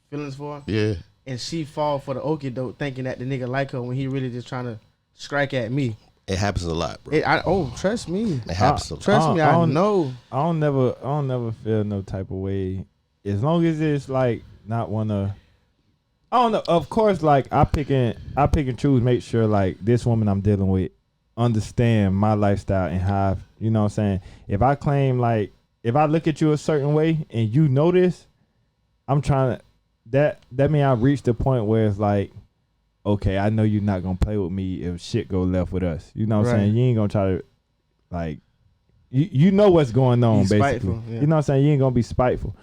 feelings for, yeah. and she fall for the okie doke thinking that the nigga like her when he really just trying to strike at me. It happens a lot, bro. Trust me. It happens a lot. Trust me, I don't- know. I don't never feel no type of way as long as it's like not wanna. I don't know. Of course, like I pick and choose. Make sure like this woman I'm dealing with understand my lifestyle and how you know what I'm saying. If I claim like if I look at you a certain way and you know this, I'm trying to that mean I reached the point where it's like, okay, I know you're not gonna play with me if shit go left with us. You know what I'm Right. saying? You ain't gonna try to like you know what's going on Be basically. spiteful, yeah. You know what I'm saying? You ain't gonna be spiteful.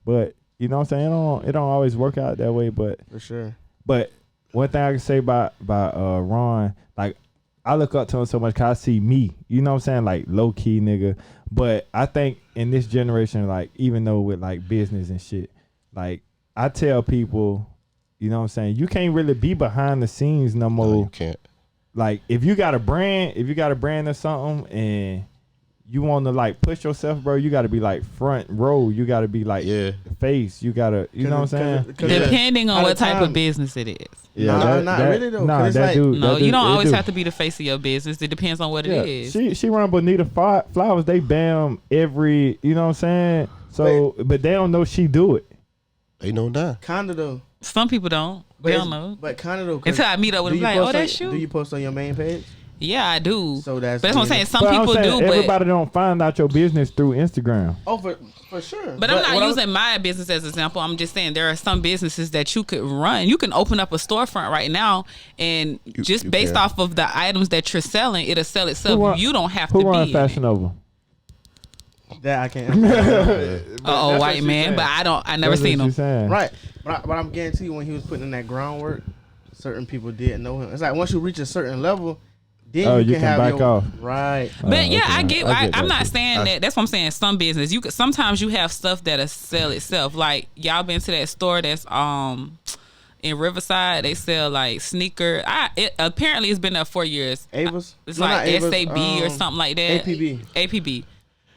But you know what I'm saying? It don't always work out that way, but For sure. one thing I can say about Ron, like I look up to him so much cause I see me. You know what I'm saying? Like low key nigga. But I think in this generation, like even though with like business and shit, like I tell people, you know what I'm saying, you can't really be behind the scenes no more. No, you can't. Like if you got a brand or something and you want to like push yourself, bro, you got to be like front row. You got to be like Yeah. face. You got to, you know what I'm saying? Depending on At what the type time- of business it is. Nah, not really though, 'cause Nah, it's that like- dude. No, that you dude- don't it always do. have to be the face of your business. It depends on what Yeah, it is. she run Bonita Flowers. They bam every, you know what I'm saying? So, but they don't know she do it. They know now. Kinda though. Some people don't. They don't know. But kinda though. 'cause Until I meet up with do them, you like, post oh, that's on- you. Do you post on your main page? Yeah, I do. So that's But that's what I'm weird. saying. Some But I'm people saying do, but everybody don't find out your business through Instagram. Oh, for sure. But I'm what not using my business as an example. I'm just saying there are some businesses that you could run. You can open up a storefront right now, and just you based can. off of the items that you're selling, it'll sell itself. Who run- You don't have Who to run be. Fashion Nova? That I can't. Answer. Oh, That's white what man, she's but saying. I never That's seen what him. she's saying. Right. But I'm guarantee you when he was putting in that groundwork, certain people didn't know him. It's like once you reach a certain level, then You can can have back your off. right. But yeah, okay. I get. I get I'm that not too. saying that. That's what I'm saying. Some business, you could sometimes you have stuff that'll sell itself. Like y'all been to that store that's in Riverside. They sell like sneaker. Apparently it's been there 4 years. Ava's. It's No, like not Ava's, SAB or something like that. APB. APB.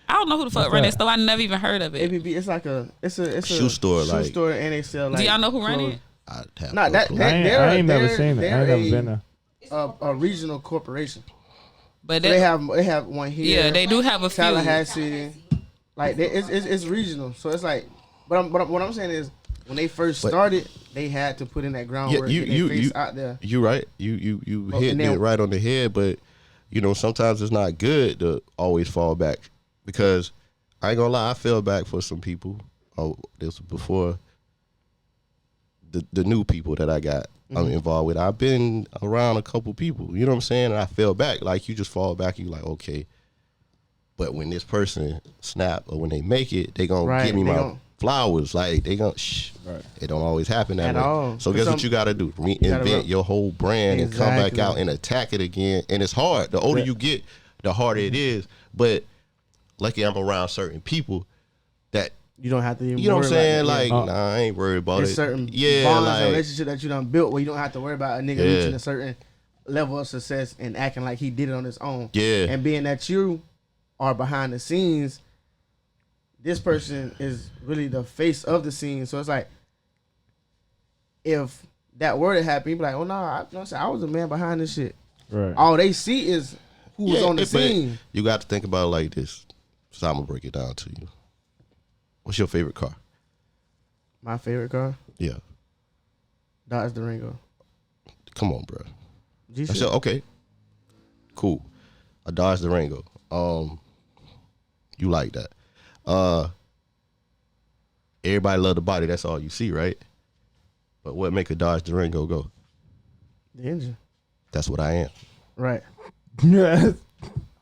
I don't know who the fuck What's run that? that store. I never even heard of it. APB. It's like it's a Shoe store, shoe like- store, and they sell like. Do y'all know who run clothes. it? I have Nah, no that- clue. that- I ain't never they're- seen it. I ain't they're never been there. A regional corporation. But So that, they have one here. yeah, they do have a few. Tallahassee. Like it's regional, so it's like. But what I'm saying is when they first But- started, they had to put in that groundwork. you- get their you- face you- out there. You right. You Oh, hit and then- it right on the head, but sometimes it's not good to always fall back because I ain't gonna lie, I fell back for some people. Oh, this was before the new people that I got involved with. I've been around a couple people, you know what I'm saying? And I fell back. Like you just fall back, you like, okay. But when this person snap or when they make it, they gonna Right, give me they my gon- flowers. Like they gonna Right. It don't always happen that At way. all. So For guess some- what you gotta do? gotta Reinvent rep- your whole brand and come back Exactly. out and attack it again. And it's hard. The older Yeah. you get, the harder it is. But lucky I'm around certain people that You don't have to even you know what I'm worry saying? about that. Like, nah, I ain't worried about There's it. certain Yeah, bonds like and relationship that you done built where you don't have to worry about a nigga Yeah. reaching a certain level of success and acting like he did it on his own. Yeah. And being that you are behind the scenes, this person is really the face of the scene. So it's like, if that were to happen, you'd be like, oh no, I was the man behind this shit. Right. All they see is who was on the but scene. You got to think about it like this. So I'm gonna break it down to you. What's your favorite car? My favorite car, Yeah. Dodge Durango. Come on, bro. G I shit. said, okay, cool. A Dodge Durango. You like that? Everybody love the body. That's all you see, right? But what make a Dodge Durango go? The engine. That's what I am. Right. Yes.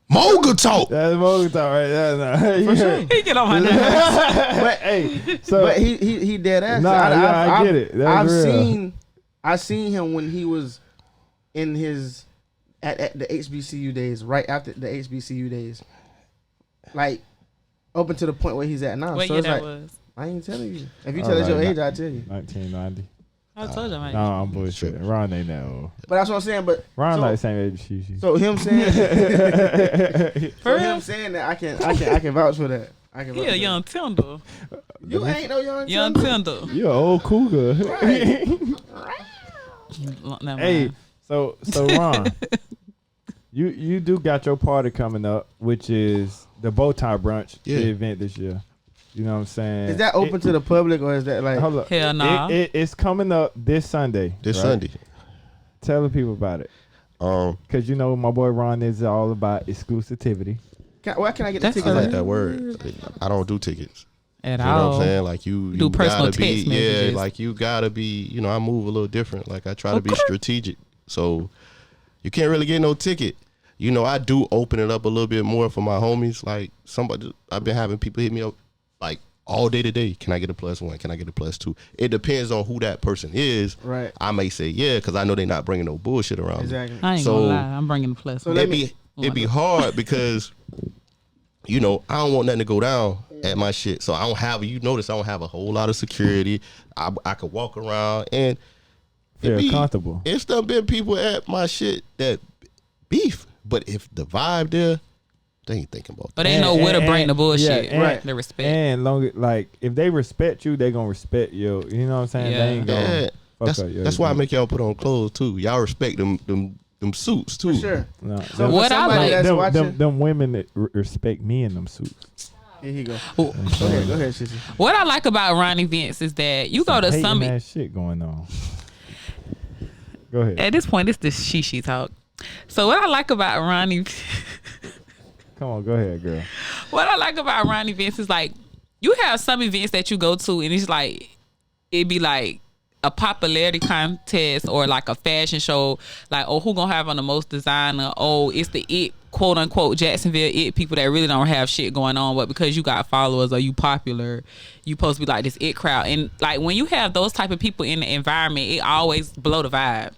Mogul Talk. That's Mogul Talk right there. For sure. He get on my nerves. But Hey, so but he dead ass. Nah, I get it. That's real. I've seen him when he was in his at the HBCU days, right after the HBCU days, like up until the point where he's at now. What So year it's that like, was? I ain't telling you. If you tell us your age, I'll tell you. 1990. I told you, man. No, I'm bullshit. Ron ain't that old. But that's what I'm saying. But Ron so, like the same age as Shishi. so him saying, For him real? saying that I can vouch for that. I can. He vouch a for young tender. that. You ain't no young. Young tender. tender. You an old cougar. Never Hey, mind. so Ron, you do got your party coming up, which is the bow tie brunch, Yeah. the event this year. You know what I'm saying? Is that open to the public or is that like? Hold up. Hell nah. It's coming up this Sunday. This right? Sunday. Tell the people about it. Cause you know my boy Ron is all about exclusivity. Where can I get the That's tickets? I like at? that word. I don't do tickets. At You know all. what I'm saying? Like you Do personal gotta be, text messages. yeah, like you gotta be, I move a little different. Like I try to be Okay. strategic. So you can't really get no ticket. I do open it up a little bit more for my homies. Like I've been having people hit me up like all day today. Can I get a +1? Can I get a +2? It depends on who that person is. Right. I may say yeah, because I know they're not bringing no bullshit around me. Exactly. I ain't So- gonna lie. I'm bringing the plus. So one. It'd be hard because I don't want nothing to go down at my shit. So I don't have, you notice I don't have a whole lot of security. I could walk around and Feel comfortable. It's done been people at my shit that beef. But if the vibe there, they ain't thinking about that. But they know where to bring the bullshit. yeah, and- Right. The respect. And like if they respect you, they gonna respect you. You know what I'm saying? Yeah. They ain't gonna Yeah, fuck up your that's why I event. make y'all put on clothes too. Y'all respect them suits too. For sure. No, So them, What I somebody like- that's them, watching, them women that respect me in them suits. here he go. Ooh. Go ahead, Sissy. What I like about Ron events is that you go to Hating some. ass shit going on. Go ahead. At this point, it's the shishi talk. So what I like about Ron, Come on, go ahead, girl. what I like about Ron events is like you have some events that you go to and it's like it'd be like a popularity contest or like a fashion show, like who gonna have on the most designer? It's the it quote unquote Jacksonville it people that really don't have shit going on, but because you got followers or you popular, you supposed to be like this it crowd. And like when you have those type of people in the environment, it always blow the vibe.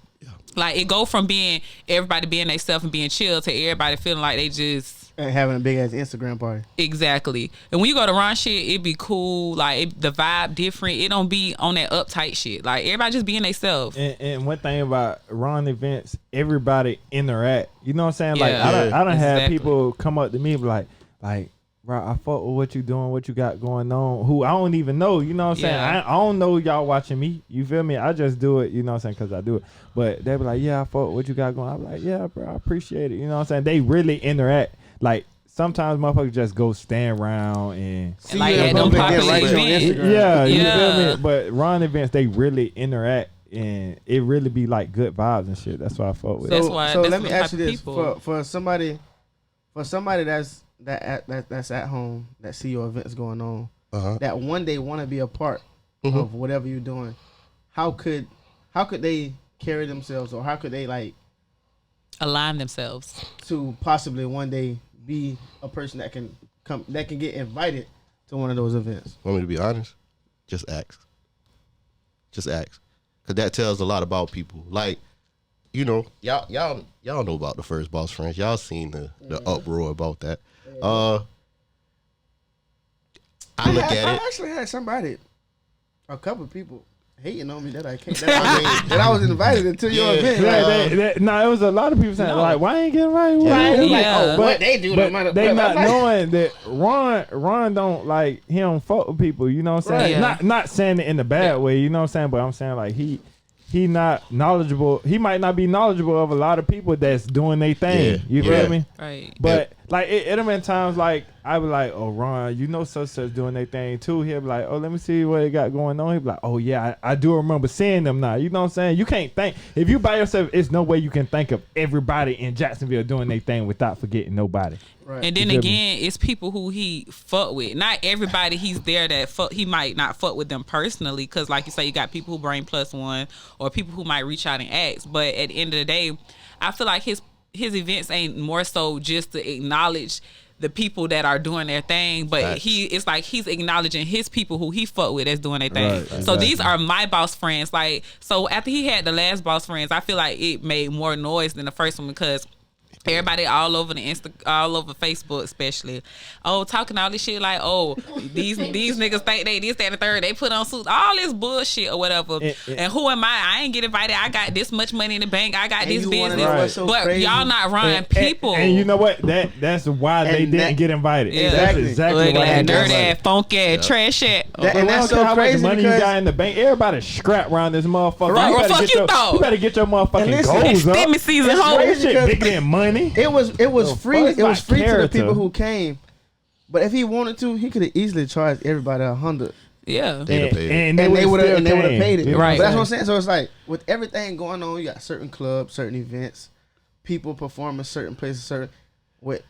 Like it go from being everybody being themselves and being chill to everybody feeling like they just And having a big ass Instagram party. exactly. And when you go to Ron shit, it be cool. Like the vibe different. It don't be on that uptight shit. Like everybody just being themselves. And one thing about Ron events, everybody interact. You know what I'm saying? Like Yeah. I don't have Exactly. people come up to me and be like, bro, I fuck with what you doing, what you got going on. Who I don't even know. You know what I'm saying? Yeah. I don't know y'all watching me. You feel me? I just do it. You know what I'm saying? Because I do it. But they be like, yeah, I fuck with what you got going. I'm like, yeah, bro, I appreciate it. You know what I'm saying? They really interact. Like sometimes motherfuckers just go stand around and See Like you in at them public, then popular write you on events. Instagram. yeah, you Yeah. feel me? But Ron events, they really interact and it really be like good vibes and shit. That's why I fuck with That's it. why- So that's let me the ask type you of this: people. for somebody that's at home that see your events going on, Uh-huh. that one day want to be a part of whatever you're doing, how could they carry themselves, or how could they like Align themselves. to possibly one day be a person that can get invited to one of those events? Want me to be honest? Just ask. Just ask. Cause that tells a lot about people. Like, y'all know about the First Boss Friends. Y'all seen the uproar about that. I look at I it. actually had somebody, a couple people hating on me that I can't. That I was invited to your event. No, it was a lot of people saying like, "Why ain't get invited?" Right? It was like, Yeah. oh, what they do? But they not knowing that Ron don't like he don't fuck with people. You know what I'm saying? Right. Not saying it in a bad way. You know what I'm saying? But I'm saying like he not knowledgeable. He might not be knowledgeable of a lot of people that's doing their thing. Yeah. You feel me? Right. But like it have been times like I was like, oh Ron, you know such doing their thing too. He'll be like, oh let me see what they got going on. He'll be like, oh yeah, I do remember seeing them now. You know what I'm saying? You can't think if you by yourself. It's no way you can think of everybody in Jacksonville doing their thing without forgetting nobody. Right. And then again, it's people who he fuck with. Not everybody he's there that fuck. He might not fuck with them personally, because like you say, you got people who bring +1 or people who might reach out and ask. But at the end of the day, I feel like his events ain't more so just to acknowledge the people that are doing their thing, but it's like he's acknowledging his people who he fuck with that's doing their thing. Right, So exactly. these are my boss friends. Like, so after he had the last boss friends, I feel like it made more noise than the first one, because everybody all over all over Facebook, especially, talking all this shit like, these niggas think they this, that, and the third. They put on suits, all this bullshit or whatever. And who am I ain't get invited. I got this much money in the bank. I got this business. Right. So but crazy. y'all not Ryan people. And you know what? That's why they didn't get invited. Yeah. That's exactly Ugly why they ass, didn't get dirty invited. ass, funky ass, trash ass. And that's so how much crazy money you because got in the bank. Everybody scrap around this motherfucker. Right. What fuck you thought? You better get your motherfucking And listen, goals up. Extended season It's home. crazy. Shit bigger than money. it was The free. fuck? It was It's free my to the character. people who came. But if he wanted to, he could have easily charged everybody $100. Yeah. They'd have paid. And And they would have still paid it. came. Right. But that's what I'm saying. So it's like with everything going on, you got certain clubs, certain events, people performing certain places, with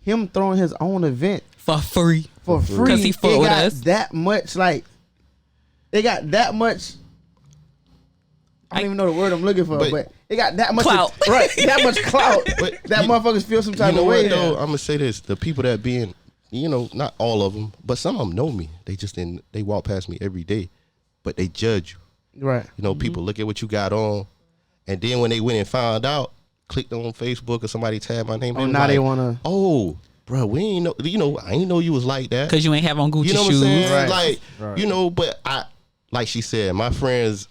him throwing his own event For free. for free. 'Cause he fuck it with got us. that much it got that much. I don't even know the word I'm looking for, but it got that much Clout. right? That much clout. But that you- motherfuckers feel some type You know of way. what though? I'm gonna say this: the people that being, not all of them, but some of them know me. They just didn't. They walk past me every day, but they judge you. Right. People look at what you got on, and then when they went and found out, clicked on Facebook or somebody tagged my name. Oh, was now they wanna. Oh, bro, we ain't know. I ain't know you was like that. Because you ain't have on Gucci You know what I'm shoes. saying? Right. Like, but like she said, my friends.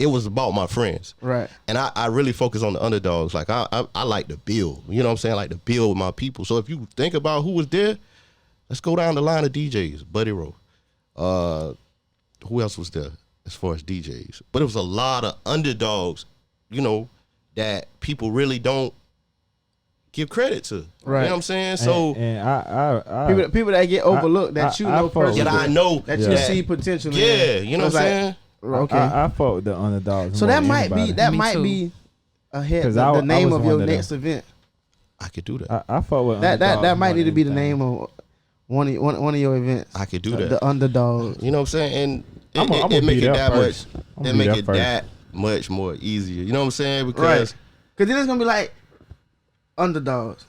It was about my friends. Right. And I really focus on the underdogs. Like I like to build. You know what I'm saying? I like to build with my people. So if you think about who was there, let's go down the line of DJs. Buddy Rowe. Who else was there as far as DJs? But it was a lot of underdogs, that people really don't give credit to. Right. You know what I'm saying? So and I People that get overlooked that you I know fuck with personally. that I know that you that- see potential. in. Yeah, you know So what I'm it's saying? Okay. I fought with the underdogs. So more that than might anybody. Me too. ahead 'Cause the I name was of your one of them. next event. I could do that. I fought with That underdogs might more need to than be the anything. name of one of your events. I could do that. The underdog. You know what I'm saying? And I'ma it make be it there that first. much. I'ma It be make there it first. that much more easier. You know what I'm saying? Right. Because Because then it's gonna be like underdogs.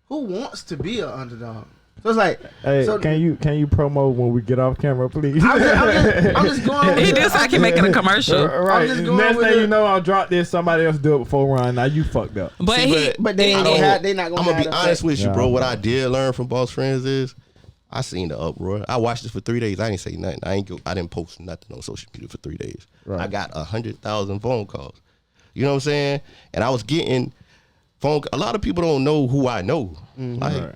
Who wants to be an underdog? So it's like, Hey, so can you promo when we get off camera, please? I'm just going. He With just like he making a commercial. Right. just going Next with thing it. you know, I'll drop this. Somebody else do it before Ron. Now you fucked up. But he, but they ain't I gonna don't- have. They not gonna. I'm gonna have be the honest effect. with you, Yeah, bro. What okay. I did learn from Boss Friends is I seen the uproar. I watched it for 3 days. I didn't say nothing. I didn't post nothing on social media for 3 days. Right. I got 100,000 phone calls. You know what I'm saying? And I was getting phone. A lot of people don't know who I know. Like, Right.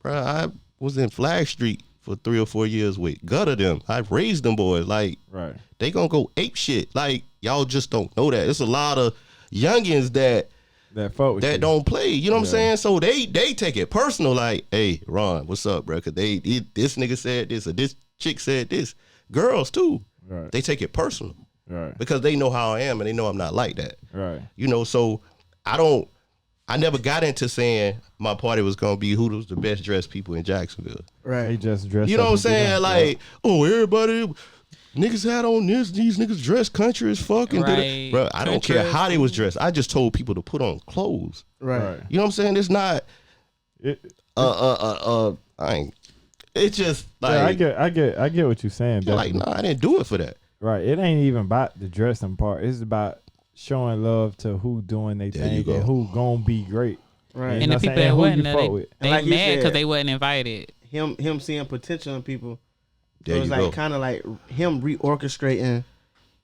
bro, I was in Flag Street for 3 or 4 years with Gutter them. I raised them boys. Like, Right. they gonna go ape shit. Like, y'all just don't know that. It's a lot of youngins that That that don't play. You know what I'm saying? So they take it personal. Like, hey, Ron, what's up, bro? Cause this nigga said this or this chick said this. Girls too. Right. They take it personal Right. because they know how I am and they know I'm not like that. Right. So I never got into saying my party was gonna be who was the best dressed people in Jacksonville. He Right. just dressed. You know up what I'm and did saying? that. Like, everybody, niggas had on this. These niggas dressed country as fuck. And Right. bro, I don't care how they was dressed. I just told people to put on clothes. Right. Right. You know what I'm saying? It's not. It, I ain't. It's just like yeah, I get what you're saying. like definitely. I didn't do it for that. Right. It ain't even about the dressing part. It's about showing love to who doing their There you thing go. and who gonna be great. Right. You and know the what people I'm saying? that Who wasn't you there, fuck they, with. they like you mad because said- they wasn't invited. Him seeing potential in people. There So it's you like go. kind of like him reorchestrating.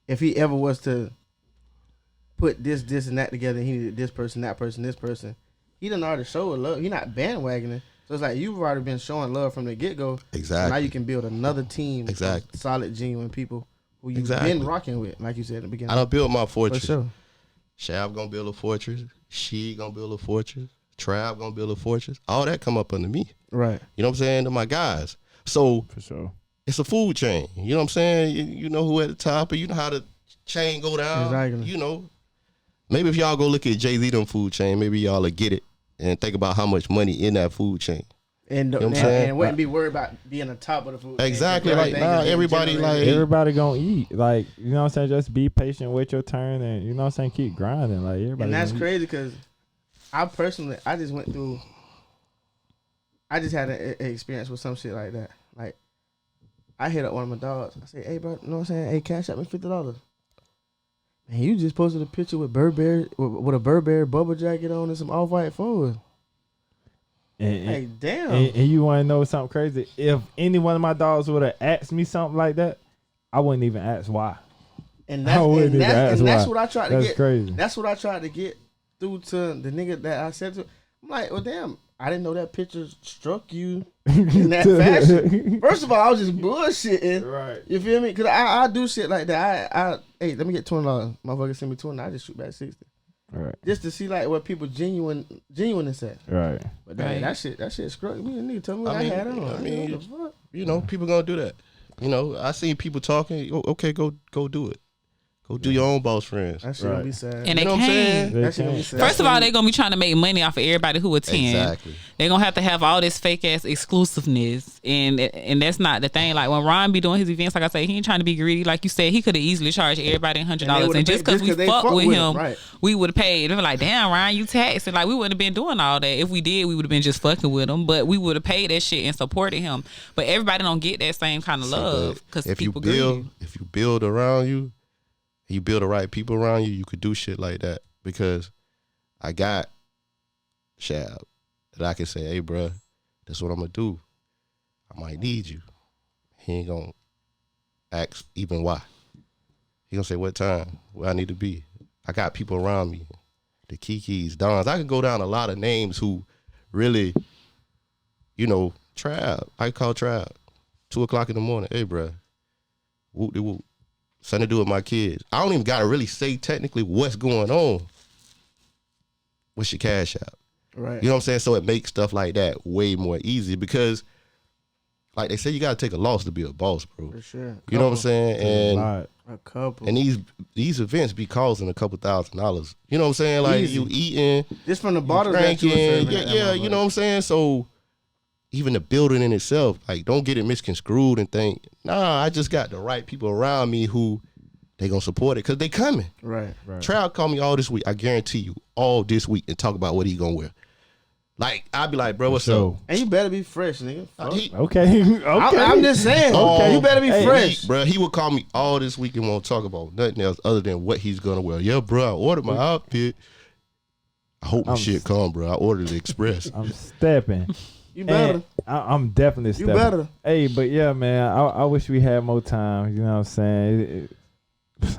If he ever was to put this, and that together, he needed this person, that person, this person. He done already showed love. He not bandwagoning. So it's like you've already been showing love from the get go. Exactly. So now you can build another team Exactly. of solid, genuine people who you've Exactly. been rocking with, like you said at the beginning. I done built my For fortress. sure. Shab gonna build a fortress. She gonna build a fortress. Trav gonna build a fortress. All that come up under me. Right. You know what I'm saying? To my guys. So For sure. it's a food chain. You know what I'm saying? You know who at the top, and you know how the chain go down. Exactly. You know. Maybe if y'all go look at Jay-Z them food chain, maybe y'all will get it and think about how much money in that food chain. And, know what I'm saying? and wouldn't be worried about being the top of the food. Exactly. chain. Like, Everything nah, is being everybody, generated. like- Everybody gonna eat. Like, you know what I'm saying? Just be patient, wait your turn, and you know what I'm saying? Keep grinding. Like, everybody. And that's gonna eat. crazy because I just had an experience with some shit like that. Like, I hit up one of my dogs. I say, hey, bro, you know what I'm saying? Hey, cash out me $50. Man, you just posted a picture with Burberry, with a Burberry bubble jacket on and some off-white forward. And, Hey, damn. and you want to know something crazy? If any one of my dogs would have asked me something like that, I wouldn't even ask why. And I wouldn't even that's ask why. what I tried to That's get. crazy. That's what I tried to get through to the nigga that I said to. I'm like, well, damn, I didn't know that picture struck you in that fashion. First of all, I was just bullshitting. Right. You feel me? Because I do shit like that. Hey, let me get $20. Motherfucker send me 20. I just shoot back 60. Right. Just to see like what people genuineness at. Right. But dang, Right. that shit struck me. The nigga told me what I had on. I mean, what the fuck? you know, people gonna do that. You know, I seen people talking. Okay, go do it. Go do your own boss friends. That shit gonna Right. be sad. And You they know what I'm saying? can't. That shit gonna be sad. First of all, they're gonna be trying to make money off of everybody who attend. Exactly. They're gonna have to have all this fake ass exclusiveness, and that's not the thing. Like when Ron be doing his events, like I say, he ain't trying to be greedy. Like you said, he could have easily charged everybody $100, would've and just paid- because we they fuck with him, right. we would have paid. They were like, "Damn, Ryan, you taxing." Like we wouldn't have been doing all that. If we did, we would have been just fucking with him. But we would have paid that shit and supported him. But everybody don't get that same kind of love because if you people build, greedy. if you build around you, you build the right people around you, you could do shit like that. Because I got Shab that I can say, hey, bro, that's what I'm gonna do. I might need you. He ain't gonna ask even why. He gonna say what time, where I need to be. I got people around me, the Kikis, Dons. I could go down a lot of names who really, you know, Trav. I could call Trav 2:00 in the morning. Hey, bro, whoop de whoop. Something to do with my kids. I don't even gotta really say technically what's going on. What's your cash out? Right. You know what I'm saying? So it makes stuff like that way more easy because, like they say, you gotta take a loss to be a boss, bro. For sure. You know what I'm saying? Lot. A couple. And these events be costing a couple $1,000s. You know what I'm saying? Like Easy. you eating, Just from the you bottles that you were drinking, serving. yeah, you know what I'm saying? So even the building in itself, like don't get it misconstrued and think, nah, I just got the right people around me who they gonna support it because they coming. Right. Trout called me all this week. I guarantee you, all this week and talk about what he gonna wear. Like I'd be like, bro, what's So- up? And you better be fresh, nigga. Fuck. He, Okay. Okay. I'm just saying. Okay. You better be Hey, fresh. bro, he would call me all this week and won't talk about nothing else other than what he's gonna wear. Yeah, bro, I ordered my outfit. I hope my shit come, bro. I ordered the express. I'm stepping. You better. And I'm definitely You stepping. better. Hey, but yeah, man, I wish we had more time. You know what I'm saying?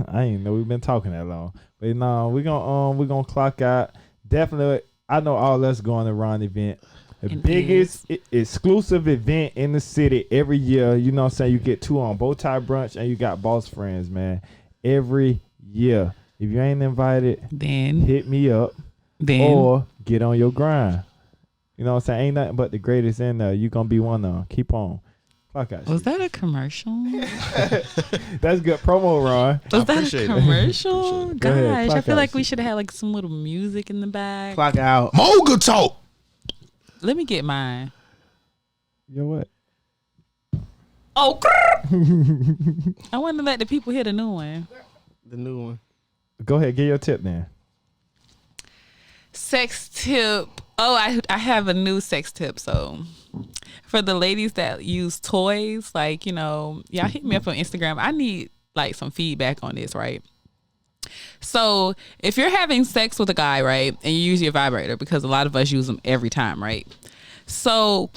I ain't know we've been talking that long. But no, we're gonna clock out. Definitely, I know all us going to Ron event. The It biggest exclusive event in the city every year. You know what I'm saying? You get 2 on Bowtie Brunch and you got Boss Friends, man. Every year. If you ain't invited, Then hit me up or get on your grind. You know what I'm saying? Ain't nothing but the greatest in there. You gonna be one of them. Keep on. Clock out. was that a commercial? That's good promo, Ron. Was that appreciate a it. commercial? Go ahead, Gosh, I clock feel out. like we should have had like some little music in the back. Clock out. Mogul Talk. Let me get mine. You know what? Oh, I want to let the people hear the new one. The new one. Go ahead, get your tip then. Sex tip. Oh, I have a new sex tip. So for the ladies that use toys, like, you know, y'all hit me up on Instagram. I need like some feedback on this, right? So if you're having sex with a guy, right, and you use your vibrator, because a lot of us use them every time, right? So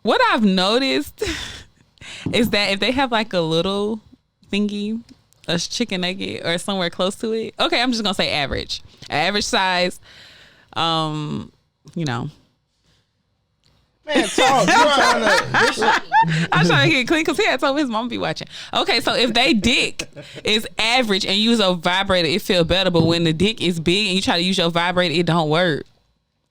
what I've noticed is that if they have like a little thingy, a chicken nugget or somewhere close to it. Okay, I'm just gonna say average. Average size. You know. Man, talk. I'm trying to get clean because he had told me his mom be watching. Okay, so if they dick is average and you use a vibrator, it feel better. But when the dick is big and you try to use your vibrator, it don't work.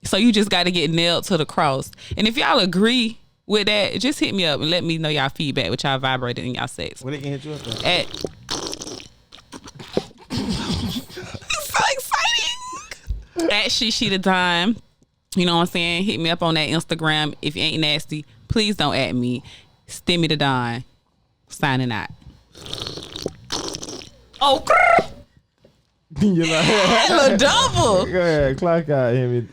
So you just got to get nailed to the cross. And if y'all agree with that, just hit me up and let me know y'all feedback with y'all vibrator and y'all sex. What they can hit you up at? It's so exciting. At she the dime. You know what I'm saying? Hit me up on that Instagram. If you ain't nasty, please don't at me. Stimmy the dime. Signing out. Oh, You know, little double. go ahead, clock out him.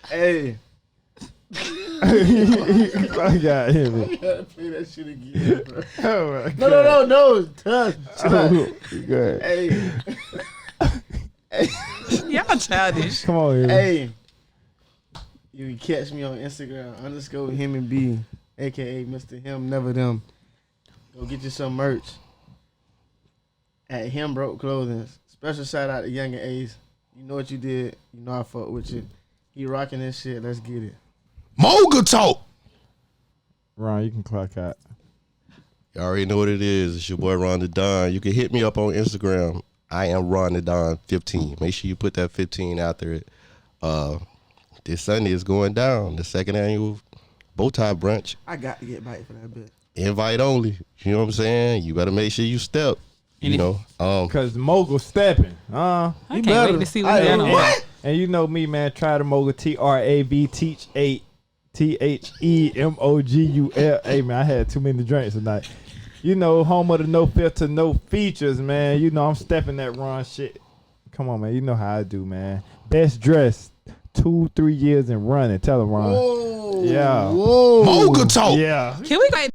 Hey. Clock out him. Gotta play that shit again, bro. Oh my No. Touch. God. Go ahead. Hey. Y'all childish. Come on, here. Hey. You can catch me on Instagram, _him and B, aka Mr. Him, Never Them. Go get you some merch at Him Broke Clothing. Special shout out to Younger Ace. You know what you did. You know I fuck with you. He rocking this shit. Let's get it. Mogul Talk. Ron, you can clock out. You already know what it is. It's your boy Ron the Don. You can hit me up on Instagram. I am Ron the Don 15. Make sure you put that 15 out there. This Sunday is going down. The second annual Bowtie Brunch. I got to get bite for that bit. Invite only. You know what I'm saying? You better make sure you step. And You know. Cause Mogul stepping. I can't better. wait to see what they're on. And you know me, man. Try the Mogul TRAV teach 8 THEMOGUL. Hey man, I had too many drinks tonight. You know, home of the no filter, no features, man. You know I'm stepping that Ron shit. Come on, man. You know how I do, man. Best dressed 2-3 years and running. Tell him, Ron. Whoa. Yeah. Whoa. Mogul Talk. Yeah. Can we go